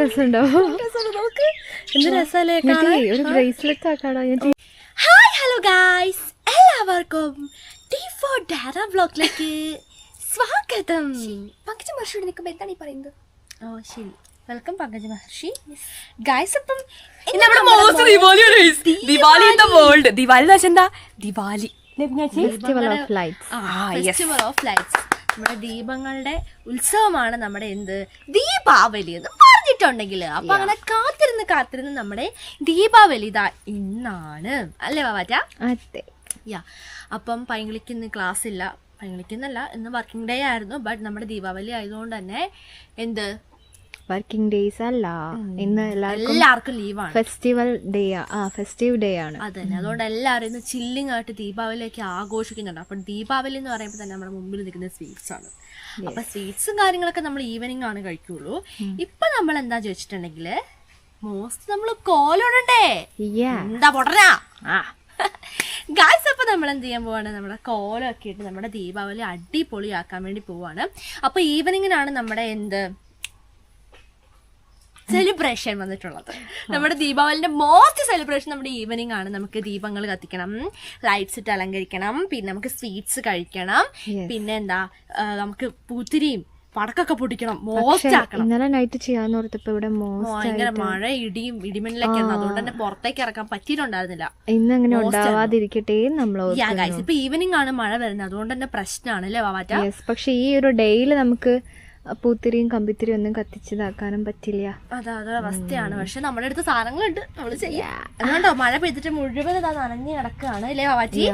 രസമുണ്ടാവും. എന്ത് രസമല്ലേ ഒരു ബ്രേസ്ലെറ്റ് ആക്കാടാ. ഹായ് ഹലോ ഗായ്സ്, എല്ലാവർക്കും D4 ഡാര വ്ലോഗിലേക്ക് സ്വാഗതം. പങ്കജ മഹർഷിയോട് നിൽക്കുമ്പോൾ എന്താണ് ഈ പറയുന്നത്? ഓ ശരി, വെൽക്കം പങ്കജ മഹർഷി. ഗായ്സ്, അപ്പം ദിവാലി എന്താ? Diwali festival of lights. Festival of lights, നമ്മുടെ ദീപങ്ങളുടെ ഉത്സവമാണ് നമ്മുടെ എന്ത് ദീപാവലി എന്ന് പറഞ്ഞിട്ടുണ്ടെങ്കിൽ. അപ്പൊ അങ്ങനെ കാത്തിരുന്ന് നമ്മുടെ ദീപാവലി ഇതാ ഇന്നാണ് അല്ലേ വാവാറ്റ? അതെ. യാ, അപ്പം പൈങ്കിളിക്ക് ഇന്ന് ക്ലാസ് ഇല്ല. പൈങ്കിളിക്കുന്നല്ല, ഇന്ന് വർക്കിംഗ് ഡേ ആയിരുന്നു. ബട്ട് നമ്മുടെ ദീപാവലി ആയതുകൊണ്ട് തന്നെ എന്ത് വർക്കിംഗ് ഡേയ്സ് അല്ല, ഇന്ന് എല്ലാവർക്കും ലീവാണ്. ഫെസ്റ്റീവ് ഡേ ആണ്. അതന്നെ, അതുകൊണ്ട് എല്ലാവരും ഇന്ന് ചില്ലിങ് ആയിട്ട് ദീപാവലിയൊക്കെ ആഘോഷിക്കുന്നുണ്ട്. അപ്പൊ ദീപാവലി എന്ന് പറയുമ്പോൾ തന്നെ നമ്മുടെ മുമ്പിൽ നിൽക്കുന്ന സ്വീറ്റ്സ് ആണ്. അപ്പൊ സ്വീറ്റ്സും കാര്യങ്ങളൊക്കെ നമ്മൾ ഈവനിങ് ആണ് കഴിക്കുള്ളൂ. ഇപ്പൊ നമ്മൾ എന്താ ചോദിച്ചിട്ടുണ്ടെങ്കിൽ മോസ്റ്റ് നമ്മൾ കോലോടണ്ടേ? എന്താ പൊടനാ ഗായ്സ്. അപ്പൊ നമ്മൾ എന്ത് ചെയ്യാൻ പോവാണ്, നമ്മുടെ കോലമൊക്കെ ഇട്ട് നമ്മുടെ ദീപാവലി അടിപൊളിയാക്കാൻ വേണ്ടി പോവാണ്. അപ്പൊ ഈവനിങ്ങിനാണ് നമ്മുടെ എന്ത് സെലിബ്രേഷൻ വന്നിട്ടുള്ളത്. നമ്മുടെ ദീപാവലിന്റെ മോസ്റ്റ് സെലിബ്രേഷൻ നമ്മുടെ ഈവനിങ് ആണ്. നമുക്ക് ദീപങ്ങൾ കത്തിക്കണം, ലൈറ്റ്സ് ഇട്ട് അലങ്കരിക്കണം, പിന്നെ നമുക്ക് സ്വീറ്റ്സ് കഴിക്കണം, പിന്നെ എന്താ നമുക്ക് പൂത്തിരിയും പടക്കൊക്കെ പൊട്ടിക്കണം, മോസ്റ്റ് ആക്കണം. ഇന്നലെ നൈറ്റ് ചെയ്യാന്ന് ഓർത്തപ്പോ ഇവിടെ ഭയങ്കര മഴ ഇടിമിന്നലൊക്കെ ആയിരുന്നു. അതുകൊണ്ട് തന്നെ പുറത്തേക്ക് ഇറക്കാൻ പറ്റിയിട്ടുണ്ടായിരുന്നില്ല. ഇന്ന് അങ്ങനെ ഉണ്ടാവാതിരിക്കട്ടെ നമ്മൾ. ഇപ്പൊ ഈവനിങ് ആണ് മഴ വരുന്നത്, അതുകൊണ്ട് തന്നെ പ്രശ്നമാണ് അല്ലേ വാവാറ്റ? പക്ഷെ ഈ ഒരു ഡേയില് നമുക്ക് പൂത്തിരിയും കമ്പിത്തിരിയും ഒന്നും കത്തിച്ചതാക്കാനും പറ്റില്ല. അതൊരവസ്ഥയാണ്. പക്ഷെ നമ്മുടെ അടുത്ത് സാധനങ്ങളുണ്ട്, നമ്മള് ചെയ്യാം. അതുകൊണ്ടോ മഴ പെയ്തിട്ട് മുഴുവൻ ഇതാ നനഞ്ഞു കിടക്കുകയാണ് അല്ലേ വാവാറ്റി?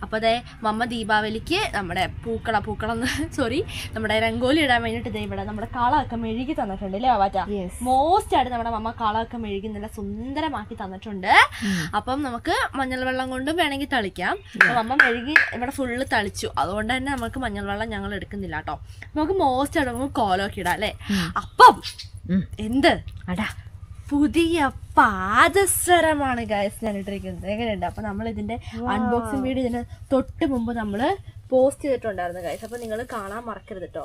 അപ്പൊ അതെ, മമ്മ ദീപാവലിക്ക് നമ്മുടെ നമ്മുടെ രംഗോലി ഇടാൻ വേണ്ടിട്ട് ഇവിടെ നമ്മുടെ കാളമൊക്കെ മെഴുകി തന്നിട്ടുണ്ട് അല്ലേ വാവാറ്റ? മോസ്റ്റ് ആയിട്ട് നമ്മുടെ മമ്മ കാളമൊക്കെ മെഴുകി നല്ല സുന്ദരമാക്കി തന്നിട്ടുണ്ട്. അപ്പം നമുക്ക് മഞ്ഞൾ വെള്ളം കൊണ്ടും വേണമെങ്കിൽ തളിക്കാം. മമ്മ മെഴുകി ഇവിടെ ഫുള്ള് തളിച്ചു, അതുകൊണ്ട് തന്നെ നമുക്ക് മഞ്ഞൾ വെള്ളം ഞങ്ങൾ എടുക്കുന്നില്ല കേട്ടോ. നമുക്ക് മോസ്റ്റ് ആയിട്ട് കോലൊക്കെ ഇടാം അല്ലേ? അപ്പം എന്ത് അടാ പുതിയ പാദസരമാണ് ഗൈസ് ഞാൻ ഇട്ടിരിക്കുന്നത്. എങ്ങനെയുണ്ട്? അപ്പൊ നമ്മൾ ഇതിന്റെ അൺബോക്സിംഗ് വീഡിയോ ഇതിന് തൊട്ട് മുമ്പ് നമ്മള് പോസ്റ്റ് ചെയ്തിട്ടുണ്ടായിരുന്നു ഗൈസ്. അപ്പൊ നിങ്ങൾ കാണാൻ മറക്കരുത് കേട്ടോ.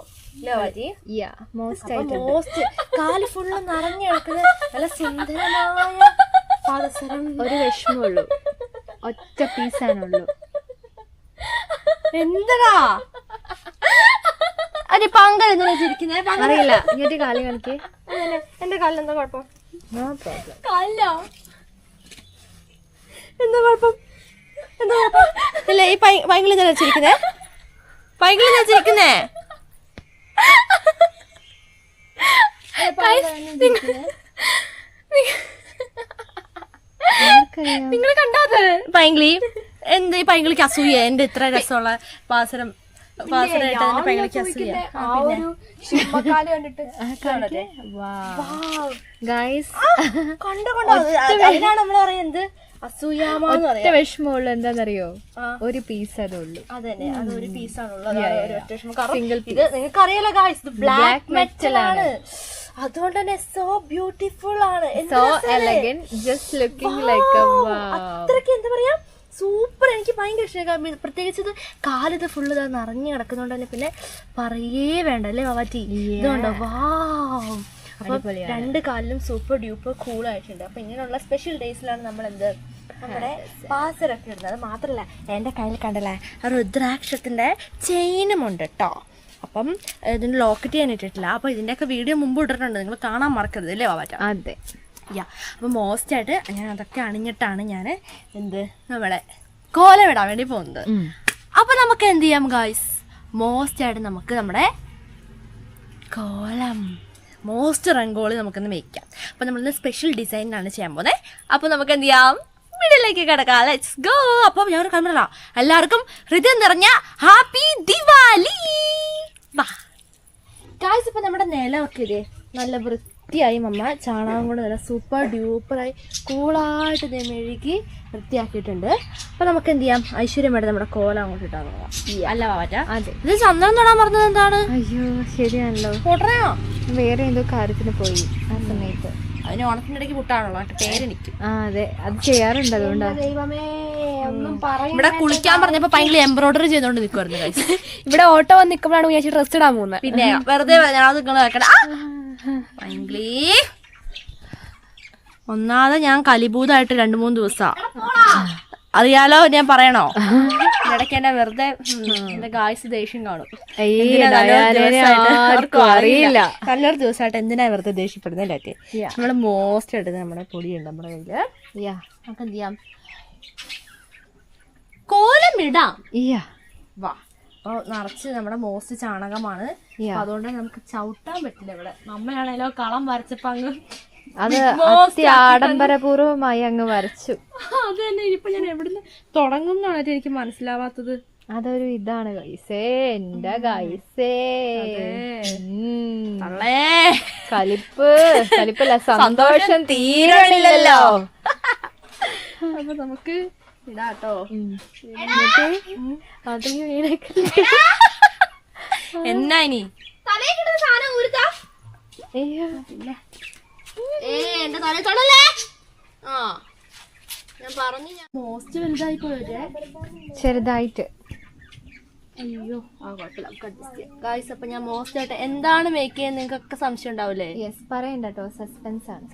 മോസ്റ്റ് കാല് ഫുള്ള് നിറഞ്ഞു കിടക്കുന്ന നല്ല സുന്ദരമായ പാദസരം. ഒരു വിഷമമുള്ളൂ, ഒറ്റ പീസാണുള്ളൂ. എന്തടാ അതെ പങ്കെന്തിനാ ചിരിക്കുന്നേ? അറിയില്ല, ഇങ്ങോട്ട് കാലി കളിക്ക്. എന്റെ കാലിന് എന്താ കുഴപ്പം? No problem. കാലിലോ എന്താ കുഴപ്പം? എന്താ കുഴപ്പം? ഇല്ല, ഈ പൈങ്കിളി എന്താ ചിരിക്കുന്നേ? പൈങ്കിളി എന്താ ചിരിക്കുന്നേ? നിങ്ങൾ കണ്ടാത് പൈങ്കിളി എന്ത്? ഈ പൈങ്കിളിക്ക് അസൂയ എന്റെ ഇത്ര രസമുള്ള പാസരം പൈങ്കിളിക്ക് അസൂയ. അതിനാണ് നമ്മൾ പറയുന്നത് അസൂയാമ. വിഷമമുള്ളൂ എന്താന്നറിയോ? ഒരു പീസ് അതുള്ളൂ. അതന്നെ, അത് ഒരു പീസാണുള്ളത്. ഇത് നിങ്ങൾക്ക് അറിയാലോ ഗായ്സ്, ഇത് ബ്ലാക്ക് മെറ്റൽ ആണ്. അതുകൊണ്ട് തന്നെ സോ ബ്യൂട്ടിഫുൾ ആണ്, so elegant, just looking like അത്രയ്ക്ക് എന്താ പറയാ സൂപ്പർ. എനിക്ക് ഭയങ്കര ഇഷ്ടമായി. പ്രത്യേകിച്ച് ഇത് കാലിത് ഫുള്ള് ഇതാ നിറഞ്ഞു കിടക്കുന്നോണ്ട് തന്നെ പിന്നെ പറയേ വേണ്ട അല്ലേ വാവാറ്റി? ഇതുകൊണ്ടോ വാവ്. അപ്പൊ രണ്ട് കാലിലും സൂപ്പർ ഡ്യൂപ്പർ കൂൾ ആയിട്ടുണ്ട്. അപ്പൊ ഇങ്ങനെയുള്ള സ്പെഷ്യൽ ഡേയ്സിലാണ് നമ്മൾ എന്ത് നമ്മുടെ പാസരൊക്കെ ഇടുന്നത്. അത് മാത്രല്ല, എന്റെ കയ്യിൽ കണ്ടല്ലേ രുദ്രാക്ഷത്തിന്റെ ചെയിനും ഉണ്ട് കേട്ടോ. അപ്പം ഇതിന് ലോക്കറ്റ് ചെയ്യാൻ ഇട്ടിട്ടില്ല. അപ്പൊ ഇതിന്റെയൊക്കെ വീഡിയോ മുമ്പ് ഇട്ടിട്ടുണ്ട്, നിങ്ങൾ കാണാൻ മറക്കരുത് അല്ലേ വാവാറ്റ? അതെ. അപ്പൊ മോസ്റ്റ് ആയിട്ട് ഞാൻ അതൊക്കെ അണിഞ്ഞിട്ടാണ് ഞാൻ എന്ത് നമ്മളെ കോലം ഇടാൻ വേണ്ടി പോകുന്നത്. അപ്പൊ നമുക്ക് എന്ത് ചെയ്യാം ഗായ്സ്, മോസ്റ്റ് ആയിട്ട് നമുക്ക് നമ്മുടെ കോലം മോസ്റ്റ് റംഗോളി നമുക്കൊന്ന് വെക്കാം. അപ്പൊ നമ്മളിന്ന് സ്പെഷ്യൽ ഡിസൈനാണ് ചെയ്യാൻ പോകുന്നത്. അപ്പൊ നമുക്ക് എന്ത് ചെയ്യാം, വീട്ടിലേക്ക് കിടക്കാം. Let's go. അപ്പൊ ഞാൻ ഒരു കാര്യം പറയാം, എല്ലാവർക്കും ഹൃദയം നിറഞ്ഞ ഹാപ്പി ദിവാലി. ഗായ്സ്, ഇപ്പൊ നമ്മുടെ നിലമൊക്കെ ഇതേ നല്ല വൃത്തിയായി മമ്മ ചാണകം കൊണ്ട് നല്ല സൂപ്പർ ഡ്യൂപ്പറായി കൂളായിട്ട് ഇതേ മെഴുകി വൃത്തിയാക്കിയിട്ടുണ്ട്. അപ്പൊ നമുക്ക് എന്ത് ചെയ്യാം, ഐശ്വര്യമായിട്ട് നമ്മുടെ കോലം അങ്ങോട്ട് ഇട്ടാൽ അല്ല വാവാറ്റ? അതെ. ഇത് ചന്ദനം തൊടാൻ പറഞ്ഞത് എന്താണ്? അയ്യോ ശരിയാണല്ലോ, പൊട്ടണയോ? വേറെ എന്തോ കാര്യത്തിന് പോയി ആ സമയത്ത്. അതിന് ഓണത്തിന്റെ ഇടയ്ക്ക് പുട്ടാണല്ലോ പേരെനിക്ക്. അതെ, അത് ചെയ്യാറുണ്ട്. അതുകൊണ്ടാണ്. ദൈവമേ, ഒന്നും പറയും. ഇവിടെ കുളിക്കാൻ പറഞ്ഞപ്പോ ഭയങ്കര എംബ്രോയിഡറി ചെയ്തോണ്ട് നിൽക്കുമായിരുന്നു. ഇവിടെ ഓട്ടോ വന്ന് നിൽക്കുമ്പോഴാണ് ഞാൻ ഡ്രസ് ഇടാൻ പോകുന്നത്. പിന്നെ വെറുതെ അത് നിങ്ങൾ വെക്കണ ഒന്നാമത് ഞാൻ കലിഭൂതായിട്ട് 2-3 ദിവസം അറിയാലോ, ഞാൻ പറയണോ? ഇടയ്ക്ക് എന്നെ വെറുതെ എന്റെ ഗായ്സ് ദേഷ്യം കാണും. അറിയില്ല, നല്ലൊരു ദിവസമായിട്ട് എന്തിനാ വെറുതെ ദേഷ്യപ്പെടുന്നില്ലേ? നമ്മള് മോസ്റ്റ് എടുത്ത് നമ്മുടെ പൊടിയുണ്ട് നമ്മുടെ കയ്യില്. നമുക്ക് എന്ത് ചെയ്യാം, കോലം ഇടാം. വാ, അപ്പൊ നിറച്ച് നമ്മുടെ മോസ്റ്റ് ചാണകമാണ്. അതുകൊണ്ട് നമുക്ക് ചവിട്ടാൻ പറ്റില്ല. ഇവിടെ നമ്മയാണേലോ കളം വരച്ചപ്പോ അങ്ങ് അത് ആഡംബരപൂർവമായി അങ്ങ് വരച്ചു. അത് തന്നെ. ഇനിയിപ്പൊ ഞാൻ എവിടുന്ന് തുടങ്ങും എന്നാണ് എനിക്ക് മനസ്സിലാവാത്തത്. അതൊരു ഇതാണ് ഗൈസേ, എന്റെ ഗൈസേ. കലിപ്പല്ല, സന്തോഷം തീരണില്ലല്ലോ. അപ്പൊ നമുക്ക് ഇടാട്ടോ. എന്നാ ഇനി എന്റെ തല തൊടല്ലേ. ഞാൻ പറഞ്ഞു മോസ്റ്റ് വലുതായി പോയേ, ചെറുതായിട്ട്. അയ്യോ കുഴപ്പമില്ല, നമുക്ക് അഡ്ജസ്റ്റ് ചെയ്യാം. ഗായ്സ്, അപ്പൊ ഞാൻ മോസ്റ്റ് ആയിട്ട് എന്താണ് മേക്ക് ചെയ്യാൻ നിങ്ങൾക്കൊക്കെ സംശയം ഉണ്ടാവില്ലേ? യെസ്, പറയണ്ടോ,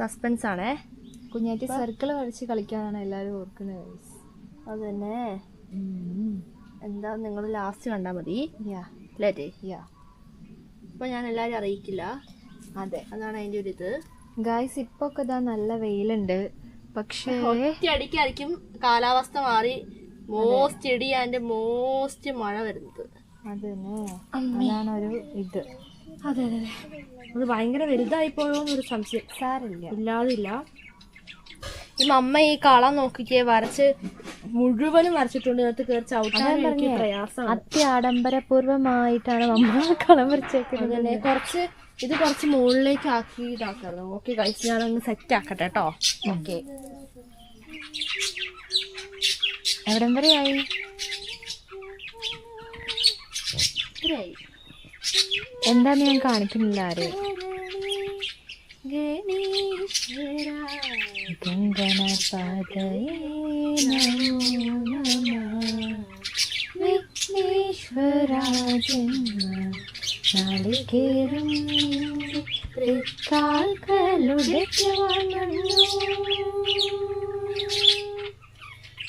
സസ്പെൻസ് ആണേ. കുഞ്ഞാറ്റി സർക്കിൾ വരച്ച് കളിക്കാനാണ് എല്ലാരും ഓർക്കുന്നത്. അത് തന്നെ. എന്താ നിങ്ങൾ ലാസ്റ്റ് കണ്ടാ മതി. അപ്പൊ ഞാൻ എല്ലാരും അറിയിക്കില്ല. അതെ, അതാണ് അതിന്റെ ഒരു ഇത്. ഗായ്സ്, ഇപ്പൊ ഒക്കെ ഇതാ നല്ല വെയിലുണ്ട്. പക്ഷേ ഒറ്റയടിക്കായിരിക്കും കാലാവസ്ഥ മാറി മോസ്റ്റ് ഇടി ആൻഡ് മോസ്റ്റ് മഴ വരുന്നത്. അത് തന്നെ, അതാണ് ഒരു ഇത്. അതെ അതെ, അത് ഭയങ്കര വലുതായി പോയോന്നൊരു സംശയം. സാരില്ല, ഇല്ലാതില്ല. ഈ അമ്മ ഈ കളം നോക്കിക്കേ, വരച്ച് മുഴുവനും വരച്ചിട്ടുണ്ട്. ഇതിനകത്ത് കയറി ചവിട്ടാൻ പ്രയാസമാണ്. അത്യാഡംബരപൂർവമായിട്ടാണ് അമ്മ കളം വരച്ചേക്കുന്നത്. ഇത് കുറച്ച് മുകളിലേക്ക് ആക്കി ഇതാക്കാറ്. ഓക്കെ ഗൈസ്, ഞാനൊന്ന് സെറ്റ് ആക്കട്ടെ കേട്ടോ. ഓക്കെ, എവിടം വരെയായി? എന്താന്ന് ഞാൻ കാണിക്കുന്നില്ല ആരെ.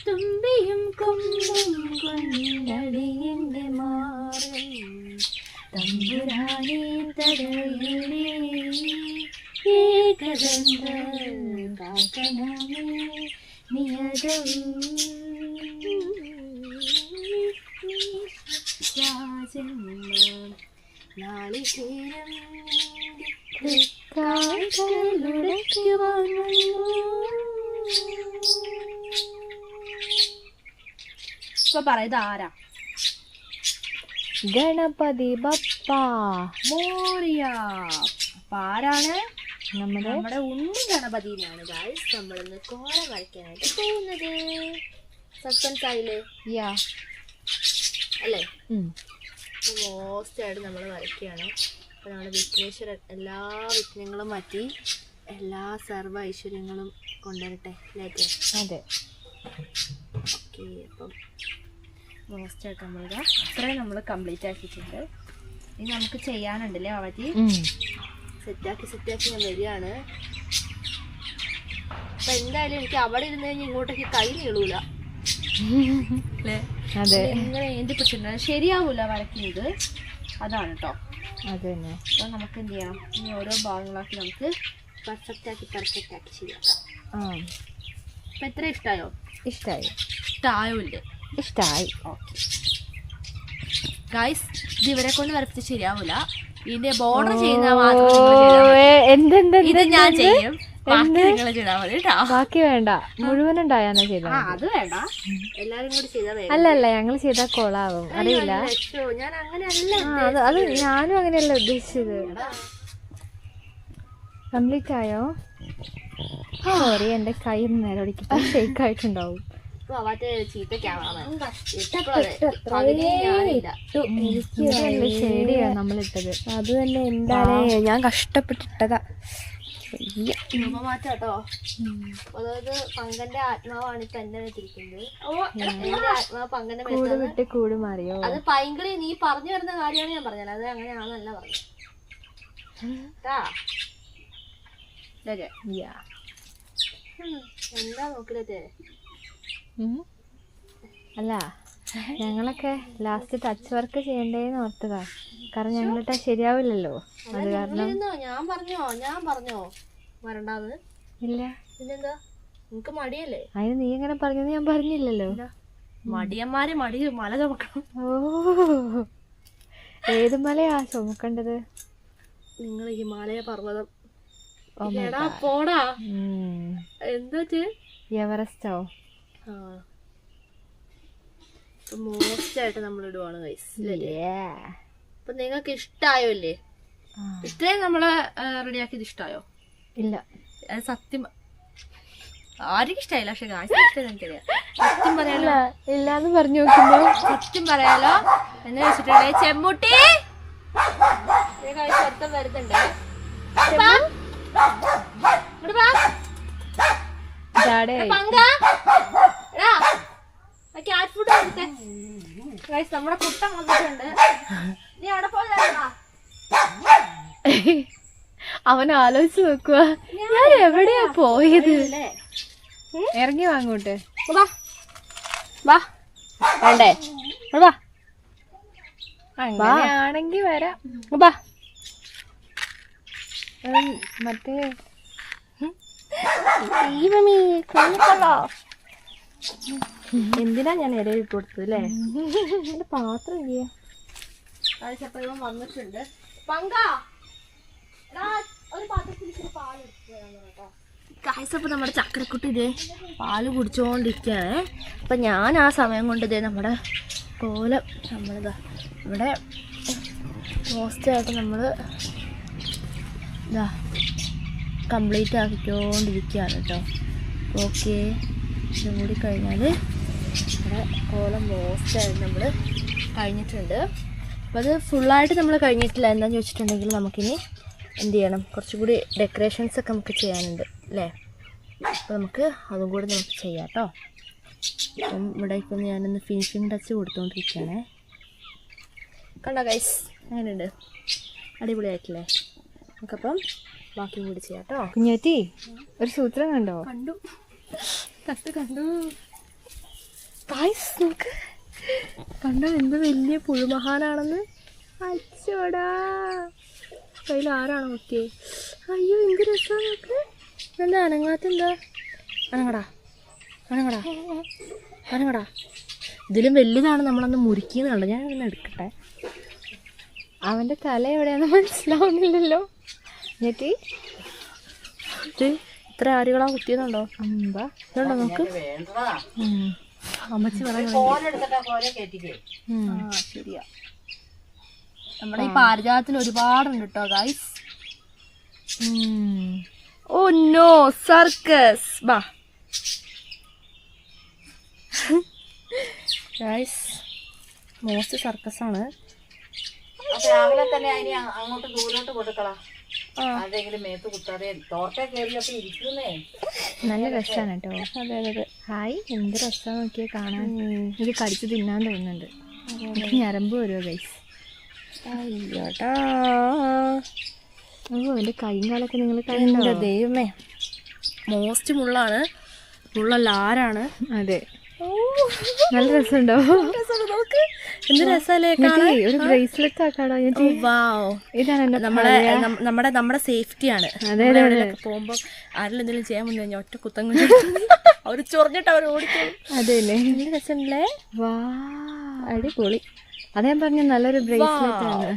തുമ്പിയും കൊമ്പും കൊണ്ടടിയന്റെ മാറൻ തമ്പുരാനെ തടയിലേ ഏകദന്ത കാക്കണമേ നിയതം രാജന്മാൻ നാളികേരം ഇപ്പൊ പറയുന്നത് ആരാ? ഗണപതി ബപ്പ മോറിയ. അപ്പൊ ആരാണ്? നമ്മുടെ ഉണ്ണി ഗണപതിനാണ് ഗായ്സ് നമ്മളിന്ന് കോലം വരയ്ക്കാനായിട്ട് പോകുന്നത്. സസ്പെൻസ് ആയില്ലേ? അല്ലേ? മോസ്റ്റ് ആയിട്ട് നമ്മൾ വരയ്ക്കുകയാണ്. അപ്പൊ നമ്മുടെ വിഘ്നേശ്വരൻ എല്ലാ വിഘ്നങ്ങളും മാറ്റി എല്ലാ സർവ്വ ഐശ്വര്യങ്ങളും കൊണ്ടുവരട്ടെ. അതെ, ഓക്കെ. അപ്പം മോസ്റ്റായിട്ട് നമ്മളിതാ ഇത്രയും നമ്മൾ കംപ്ലീറ്റ് ആക്കിയിട്ടുണ്ട്. ഇനി നമുക്ക് ചെയ്യാനുണ്ടല്ലേ അവധി. സെറ്റാക്കി ഞാൻ വരികയാണ്. അപ്പൊ എന്തായാലും എനിക്ക് അവിടെ ഇരുന്ന് കഴിഞ്ഞ് ഇങ്ങോട്ടേക്ക് കൈ നീളൂല അല്ലേ? ഇങ്ങനെ ഏന്തി പിടിച്ചിട്ടുണ്ട്, ശരിയാവൂല വരയ്ക്കുന്നത്. അതാണ് കേട്ടോ. അതെ തന്നെ. അപ്പൊ നമുക്ക് എന്ത് ചെയ്യാം, ഇനി ഓരോ ഭാഗങ്ങളാക്കി നമുക്ക് പെർഫെക്റ്റ് ആക്കി ചെയ്യാം. അപ്പൊ എത്ര ഇഷ്ടമായോ? ഇഷ്ടമായില്ലേ? ഇഷ്ടമായി. ഓക്കെ ഗൈസ്, ഇത് ഇവരെ കൊണ്ട് വരപ്പിച്ച് ശരിയാവൂല. ഇതിന്റെ ബോർഡർ ചെയ്യുന്ന ഇത് ഞാൻ ചെയ്യും. ബാക്കി വേണ്ട, മുഴുവനുണ്ടായാ ചെയ്താ. അത് വേണ്ട, എല്ലാരും കൂടി ചെയ്താൽ. അല്ലല്ല, ഞങ്ങൾ ചെയ്താൽ കൊളാവും. അറിയില്ല, ഞാൻ അങ്ങനെയല്ല. അത് ഞാനും അങ്ങനെയല്ല ഉദ്ദേശിച്ചത്. കംപ്ലീറ്റ് ആയോ? സോറി, എന്റെ കൈ നേരെ ഒടിക്കട്ടെ, ഷേക്ക് ആയിട്ടുണ്ടാവും. ഷേഡിയാ നമ്മളിട്ടത്. അത് തന്നെ. എന്താണ്, ഞാൻ കഷ്ടപ്പെട്ടിട്ടതാ. മാറ്റാട്ടോ. അതായത് പങ്കന്റെ ആത്മാവാണ് ഇപ്പൊ എന്റെ വെച്ചിരിക്കുന്നത്. എന്റെ ആത്മാവ് പങ്കന്റെ വിട്ട് കൂട് മാറിയോ? അത് പൈങ്കിളി നീ പറഞ്ഞു വരുന്ന കാര്യമാണ് ഞാൻ പറഞ്ഞത്. അത് അങ്ങനെയാണെന്നല്ല പറഞ്ഞു. എന്താ നോക്കില്ലേ? അല്ല ഞങ്ങളൊക്കെ ലാസ്റ്റ് ടച്ച് വർക്ക് ചെയ്യണ്ടേന്ന് ഓർത്തതാ. കാരണം ഞങ്ങളിട്ടാ ശരിയാവില്ലല്ലോ. അത് കാരണം ഞാൻ പറഞ്ഞോ വരണ്ടാന്ന്. ഇല്ല. പിന്നെന്താ നിനക്ക് മടിയല്ലേ? അതിന് നീ എങ്ങനെ പറഞ്ഞത്? ഞാൻ പറഞ്ഞില്ലല്ലോ. മടിയന്മാര് മല ചുമക്കണം. ഓ, ഏത് മലയാ ചുമക്കേണ്ടത്? നിങ്ങൾ ഹിമാലയ പർവ്വതം. എടാ പോടാ. എന്താ എവറസ്റ്റോ? മോസ്റ്റ് ആയിട്ട് നമ്മൾ ഇടുവാണ് ഗൈസ്. അപ്പൊ നിങ്ങൾക്ക് ഇഷ്ടായോ അല്ലേ? ഇത്രയും നമ്മള് റെഡിയാക്കിയത് ഇഷ്ടായോ? ഇല്ല. അത് സത്യം ആർക്കും ഇഷ്ടായില്ല. പക്ഷെ ഗായ്സിന് ഇഷ്ടം എനിക്കറിയാം. സത്യം പറയാലോ. ഇല്ലാന്ന് പറഞ്ഞു നോക്കുമ്പോ സത്യം പറയാലോ എന്ന് വെച്ചിട്ടുണ്ടെ ചെമ്മൂട്ടി ശബ്ദം വരുന്നുണ്ട്. നമ്മുടെ കുട്ടം വന്നിട്ടുണ്ട്. നീ അവിടെ പോയതാ. അവൻ ആലോചിച്ച് നോക്കുക, ഞാൻ എവിടെയാ പോയത്? ഇറങ്ങി വാങ്ങോട്ട് വേണ്ടേ? അങ്ങനെയാണെങ്കി വരാം. മറ്റേ എന്തിനാ ഞാൻ ഇടയിൽ കൊടുത്തത് അല്ലേ? എന്റെ പാത്രം ഇല്ലേ? ചിലപ്പോ ഇവൻ വന്നിട്ടുണ്ട്. കായ്സപ്പോ നമ്മുടെ ചക്കരക്കുട്ടി ഇതേ പാല് കുടിച്ചോണ്ടിരിക്കുകയാണ്. അപ്പൊ ഞാൻ ആ സമയം കൊണ്ട് ഇതേ നമ്മുടെ കോലം നമ്മളിതാ ഇവിടെ മോസ്റ്റായിട്ട് നമ്മൾ ഇതാ കംപ്ലീറ്റ് ആക്കിക്കൊണ്ടിരിക്കുകയാണ് കേട്ടോ. ഓക്കെ, ഇതും കൂടി കഴിഞ്ഞാൽ ഇവിടെ കോലം മോസ്റ്റായിട്ട് നമ്മൾ കഴിഞ്ഞിട്ടുണ്ട്. അപ്പോൾ അത് ഫുള്ളായിട്ട് നമ്മൾ കഴിഞ്ഞിട്ടില്ല. എന്താണെന്ന് ചോദിച്ചിട്ടുണ്ടെങ്കിൽ നമുക്കിനി എന്ത് ചെയ്യണം, കുറച്ചും കൂടി ഡെക്കറേഷൻസൊക്കെ നമുക്ക് ചെയ്യാനുണ്ട് അല്ലേ? അപ്പോൾ നമുക്ക് അതും കൂടി നമുക്ക് ചെയ്യാം കേട്ടോ. അപ്പം ഇവിടെ ഇപ്പം ഞാനൊന്ന് ഫിനിഷിങ് ടച്ച് കൊടുത്തുകൊണ്ടിരിക്കുകയാണേ. കണ്ടോ ഗൈസ്, അങ്ങനെയുണ്ട്, അടിപൊളിയായിട്ടില്ലേ? നമുക്കപ്പം ബാക്കിയും കൂടി ചെയ്യാം കേട്ടോ. കുഞ്ഞേത്തി ഒരു സൂത്രം കണ്ടോ? കണ്ടു ഗൈസ്, നമുക്ക് കണ്ടോ എന്ത് വലിയ പുഴുമഹാനാണെന്ന്. അച്ചോടാ, കയ്യിൽ ആരാണ് നോക്കിയേ? അയ്യോ എന്ത് രസമാണ് നോക്ക്. എന്താ അനങ്ങാത്തെന്താ? അനങ്ങടാ. ഇതിലും വലുതാണ് നമ്മളന്ന് മുറിക്കുന്ന കണ്ടോ? ഞാൻ ഇങ്ങനെ എടുക്കട്ടെ. അവന്റെ തല എവിടെയാന്ന് മനസ്സിലാവുന്നില്ലല്ലോ. ഞെട്ടി ഇത്ര ആരുകളാ കുത്തിയെന്നുണ്ടോ? ഇതുണ്ടോ നോക്ക്. അമ്മച്ചി ശരിയാ. നമ്മുടെ ഈ പാരിജാതത്തിൽ ഒരുപാടുണ്ട് കേട്ടോ ഗൈസ്. Oh no, circus. ബാ ഗൈസ്, മോസ്റ്റ് സർക്കസ് ആണ്. രാവിലെ തന്നെ അതിനെ അങ്ങോട്ട് ദൂരോട്ട് കൊടുക്കളാ. ആരെങ്കിലും മേത്ത് കുത്താതെ തോർത്തെ കയറിയൊക്കെ ഇരിക്കുന്നേ. നല്ല രസമാണ് കേട്ടോ. അതെ. ഹായ്, എന്ത് രസമാണ് നോക്കിയാ കാണാൻ. ഇത് കടിച്ച് തിന്നാൻ തോന്നുന്നുണ്ട്. ഞരമ്പ് വരുമോ ഗൈസ്? അയ്യോട്ടാ, ഓ എൻ്റെ കൈയും കാലൊക്കെ നിങ്ങൾ എൻ്റെ കണ്ടോ? ദൈവമേ, മോസ്റ്റ് മുള്ളാണ്. മുള്ളല്ല, ആരാണ്. അതെ, നല്ല രസമുണ്ടോ? നോക്ക് എന്ത് രസമല്ലേ കാണാൻ. ഒരു ബ്രേസ്ലെറ്റ് ആക്കാടോ? ഇതാണ് എന്റെ നമ്മുടെ സേഫ്റ്റിയാണ്. പോകുമ്പോ ആരെങ്കിലും എന്തെങ്കിലും ചെയ്യാൻ വന്നു കഴിഞ്ഞാൽ ഒറ്റ കുത്തം കൊണ്ട് അവര് ചൊറിഞ്ഞിട്ട് അവർ ഓടിക്കും. അതെല്ലേ, നല്ല രസമല്ലേ? വാ, അടിപൊളി. അതേ പറഞ്ഞ നല്ലൊരു ബ്രേസ്ലെറ്റ് ആണ്.